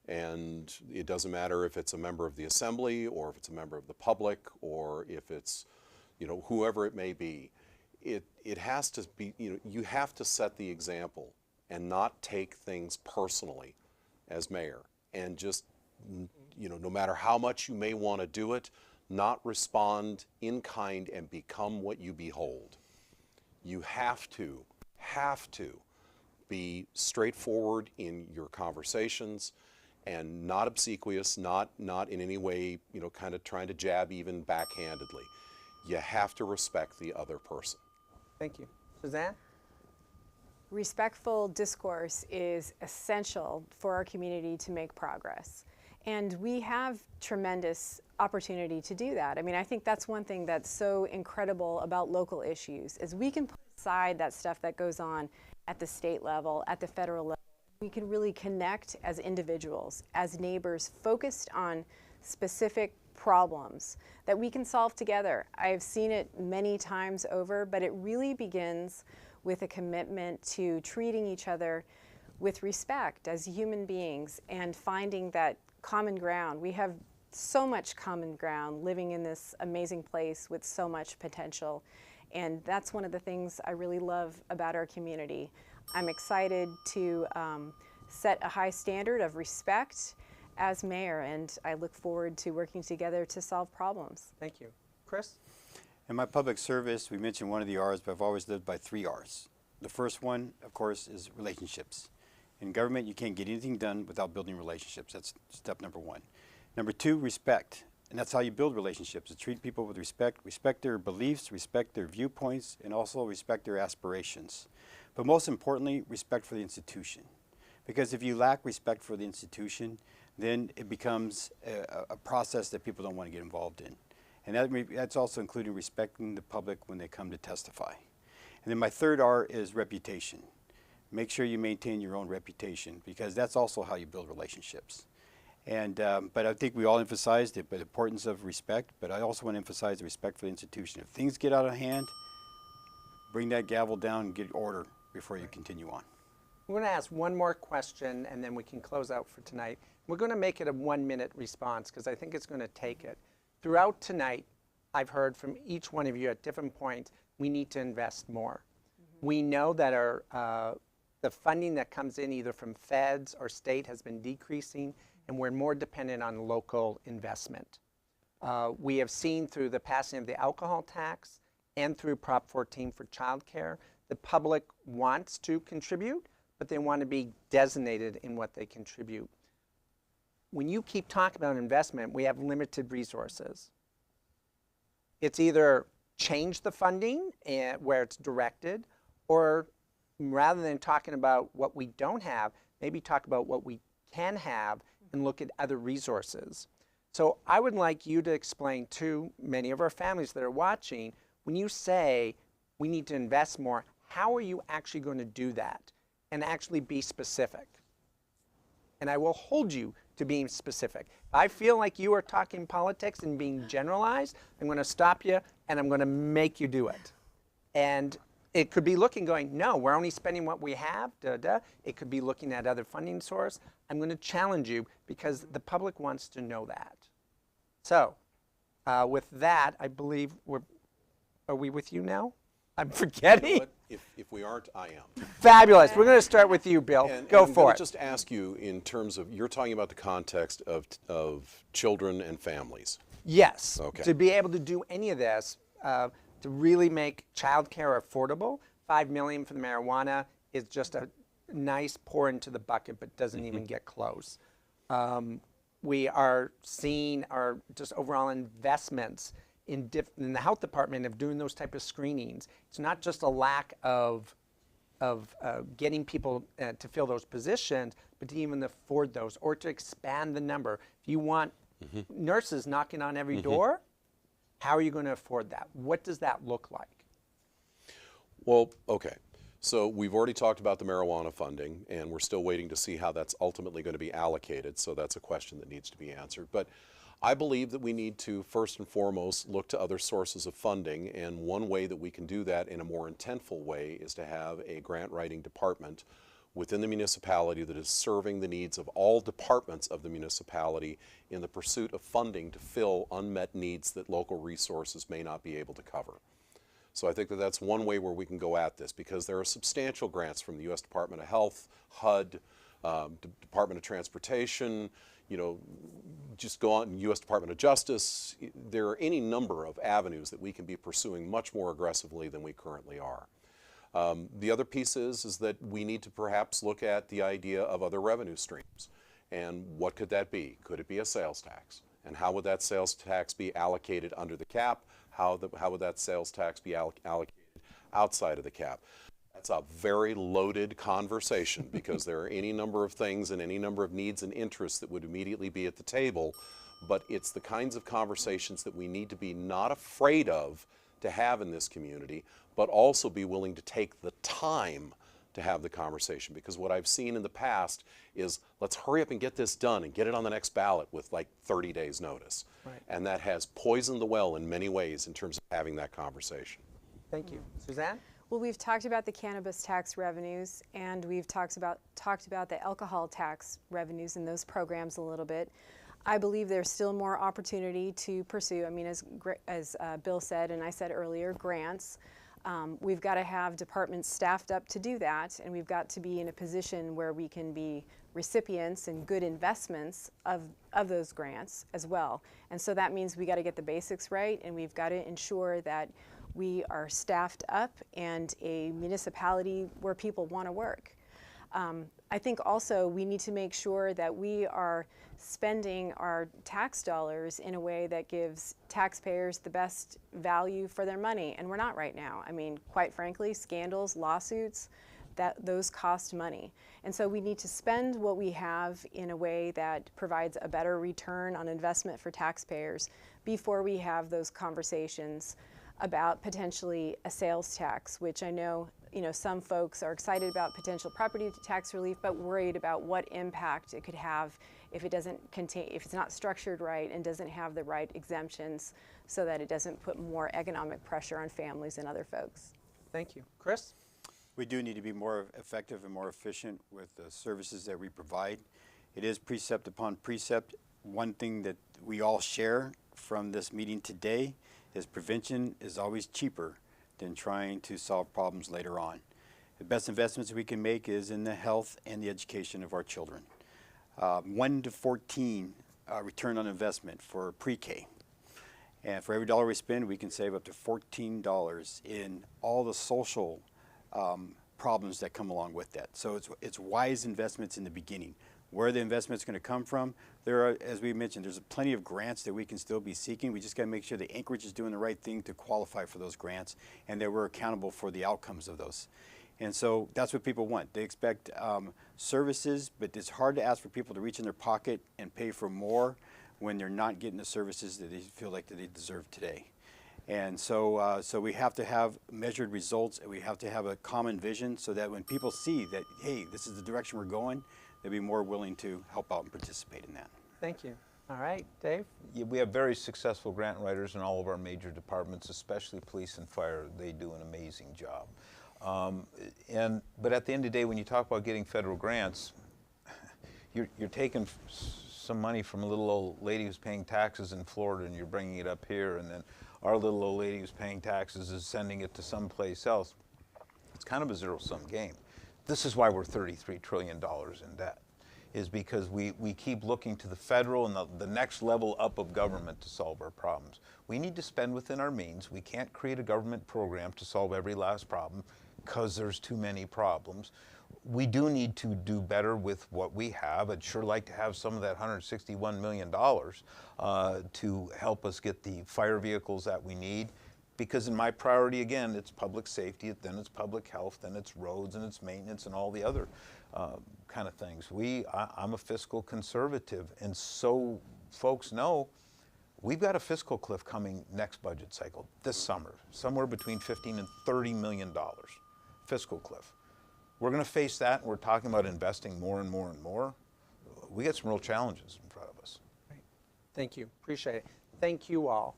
And it doesn't matter if it's a member of the assembly, or if it's a member of the public, or if it's, whoever it may be. It has to be, you have to set the example and not take things personally as mayor. And just, no matter how much you may want to do it, not respond in kind and become what you behold. You have to be straightforward in your conversations and not obsequious, not in any way, kind of trying to jab even backhandedly. You have to respect the other person. Thank you. Suzanne? Respectful discourse is essential for our community to make progress. And we have tremendous opportunity to do that. I mean, I think that's one thing that's so incredible about local issues, is we can put aside that stuff that goes on at the state level, at the federal level. We can really connect as individuals, as neighbors, focused on specific problems that we can solve together. I've seen it many times over, but it really begins with a commitment to treating each other with respect as human beings and finding that common ground. We have so much common ground living in this amazing place with so much potential. And that's one of the things I really love about our community. I'm excited to set a high standard of respect as mayor, and I look forward to working together to solve problems. Thank you. Chris? In my public service, we mentioned one of the R's, but I've always lived by 3 R's. The first one, of course, is relationships. In government, you can't get anything done without building relationships. That's step number 1. Number 2, respect. And that's how you build relationships, to treat people with respect, respect their beliefs, respect their viewpoints, and also respect their aspirations. But most importantly, respect for the institution. Because if you lack respect for the institution, then it becomes a process that people don't want to get involved in. And that's also including respecting the public when they come to testify. And then my third R is reputation. Make sure you maintain your own reputation, because that's also how you build relationships. And, but I think we all emphasized the importance of respect, but I also want to emphasize the respect for the institution. If things get out of hand, bring that gavel down and get order before you continue on. We're going to ask one more question, and then we can close out for tonight. We're going to make it a 1-minute response, because I think it's going to take it. Throughout tonight, I've heard from each one of you at different points, we need to invest more. We know that the funding that comes in either from feds or state has been decreasing, and we're more dependent on local investment. We have seen through the passing of the alcohol tax and through Prop 14 for childcare, the public wants to contribute, but they want to be designated in what they contribute. When you keep talking about investment, we have limited resources. It's either change the funding where it's directed, or rather than talking about what we don't have, maybe talk about what we can have and look at other resources. So I would like you to explain to many of our families that are watching, when you say we need to invest more, how are you actually going to do that? And actually be specific. And I will hold you to being specific. If I feel like you are talking politics and being generalized, I'm going to stop you and I'm going to make you do it. And it could be looking, going, no, we're only spending what we have, It could be looking at other funding source. I'm going to challenge you because the public wants to know that. So, with that, I believe are we with you now? I'm forgetting. But if we aren't, I am. Fabulous. We're going to start with you, Bill. Go I'm for gonna it. just ask you in terms of, you're talking about the context of children and families. Yes. Okay. To be able to do any of this, to really make childcare affordable, $5 million for the marijuana is just a nice pour into the bucket, but doesn't even get close. We are seeing our just overall investments in the health department of doing those type of screenings. It's not just a lack of getting people to fill those positions, but to even afford those or to expand the number. If you want nurses knocking on every door, how are you going to afford that? What does that look like? Well, okay. So we've already talked about the marijuana funding, and we're still waiting to see how that's ultimately going to be allocated. So that's a question that needs to be answered. But I believe that we need to, first and foremost, look to other sources of funding. And one way that we can do that in a more intentful way is to have a grant writing department within the municipality that is serving the needs of all departments of the municipality in the pursuit of funding to fill unmet needs that local resources may not be able to cover. So I think that that's one way where we can go at this, because there are substantial grants from the U.S. Department of Health, HUD, Department of Transportation, just go on, U.S. Department of Justice. There are any number of avenues that we can be pursuing much more aggressively than we currently are. The other piece is that we need to perhaps look at the idea of other revenue streams. And what could that be? Could it be a sales tax? And how would that sales tax be allocated under the cap? How would that sales tax be allocated outside of the cap? That's a very loaded conversation because there are any number of things and any number of needs and interests that would immediately be at the table, but it's the kinds of conversations that we need to be not afraid of to have in this community, but also be willing to take the time to have the conversation. Because what I've seen in the past is, let's hurry up and get this done and get it on the next ballot with like 30 days notice. Right. And that has poisoned the well in many ways in terms of having that conversation. Thank you. Suzanne? Well, we've talked about the cannabis tax revenues, and we've talked about the alcohol tax revenues and those programs a little bit. I believe there's still more opportunity to pursue. I mean, as Bill said and I said earlier, grants. We've got to have departments staffed up to do that, and we've got to be in a position where we can be recipients and good investments of those grants as well. And so that means we got to get the basics right, and we've got to ensure that we are staffed up and a municipality where people want to work. I think also we need to make sure that we are spending our tax dollars in a way that gives taxpayers the best value for their money, and we're not right now. I mean, quite frankly, scandals, lawsuits, those cost money. And so we need to spend what we have in a way that provides a better return on investment for taxpayers before we have those conversations about potentially a sales tax, which I know some folks are excited about potential property tax relief, but worried about what impact it could have if it doesn't contain, if it's not structured right and doesn't have the right exemptions, so that it doesn't put more economic pressure on families and other folks. Thank you. Chris? We do need to be more effective and more efficient with the services that we provide. It is precept upon precept. One thing that we all share from this meeting today is prevention is always cheaper than trying to solve problems later on. The best investments we can make is in the health and the education of our children. 1 to 14 return on investment for pre-K. And for every dollar we spend, we can save up to $14 in all the social problems that come along with that. So it's wise investments in the beginning. Where the investment's going to come from, there are, as we mentioned, there's plenty of grants that we can still be seeking. We just got to make sure that Anchorage is doing the right thing to qualify for those grants, and that we're accountable for the outcomes of those. And so that's what people want. They expect services, but it's hard to ask for people to reach in their pocket and pay for more when they're not getting the services that they feel like that they deserve today. And so, so we have to have measured results, and we have to have a common vision so that when people see that, hey, this is the direction we're going, they'll be more willing to help out and participate in that. Thank you. All right, Dave? Yeah, we have very successful grant writers in all of our major departments, especially police and fire. They do an amazing job. But at the end of the day, when you talk about getting federal grants, you're taking some money from a little old lady who's paying taxes in Florida and you're bringing it up here, and then our little old lady who's paying taxes is sending it to someplace else. It's kind of a zero-sum game. This is why we're $33 trillion in debt, is because we keep looking to the federal and the next level up of government to solve our problems. We need to spend within our means. We can't create a government program to solve every last problem because there's too many problems. We do need to do better with what we have. I'd sure like to have some of that $161 million to help us get the fire vehicles that we need. Because in my priority, again, it's public safety, then it's public health, then it's roads, and it's maintenance, and all the other kind of things. I'm a fiscal conservative, and so folks know we've got a fiscal cliff coming next budget cycle, this summer, somewhere between $15 and $30 million, fiscal cliff. We're going to face that, and we're talking about investing more and more and more. We got some real challenges in front of us. Great. Thank you. Appreciate it. Thank you all.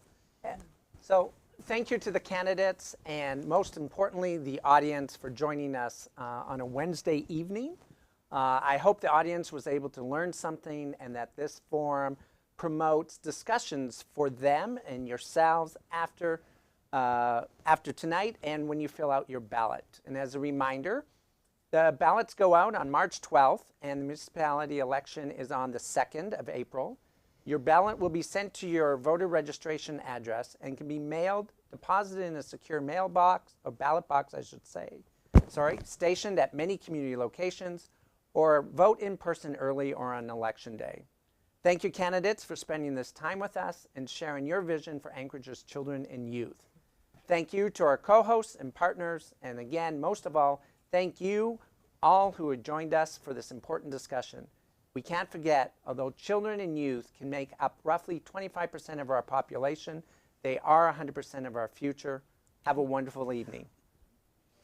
So thank you to the candidates and most importantly, the audience for joining us on a Wednesday evening. I hope the audience was able to learn something and that this forum promotes discussions for them and yourselves after tonight and when you fill out your ballot. And as a reminder, the ballots go out on March 12th and the municipality election is on the 2nd of April. Your ballot will be sent to your voter registration address and can be mailed, deposited in a secure mailbox, or ballot box, I should say, stationed at many community locations, or vote in person early or on election day. Thank you, candidates, for spending this time with us and sharing your vision for Anchorage's children and youth. Thank you to our co-hosts and partners, and again, most of all, thank you all who have joined us for this important discussion. We can't forget, although children and youth can make up roughly 25% of our population, they are 100% of our future. Have a wonderful evening.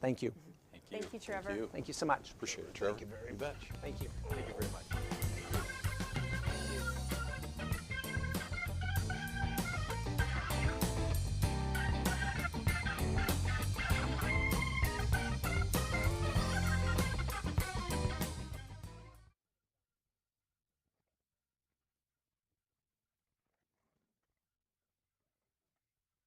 Thank you. Thank you, Trevor. Thank you. Thank you so much. Appreciate it, Trevor. Thank you very You bet. Thank you. Thank you very much.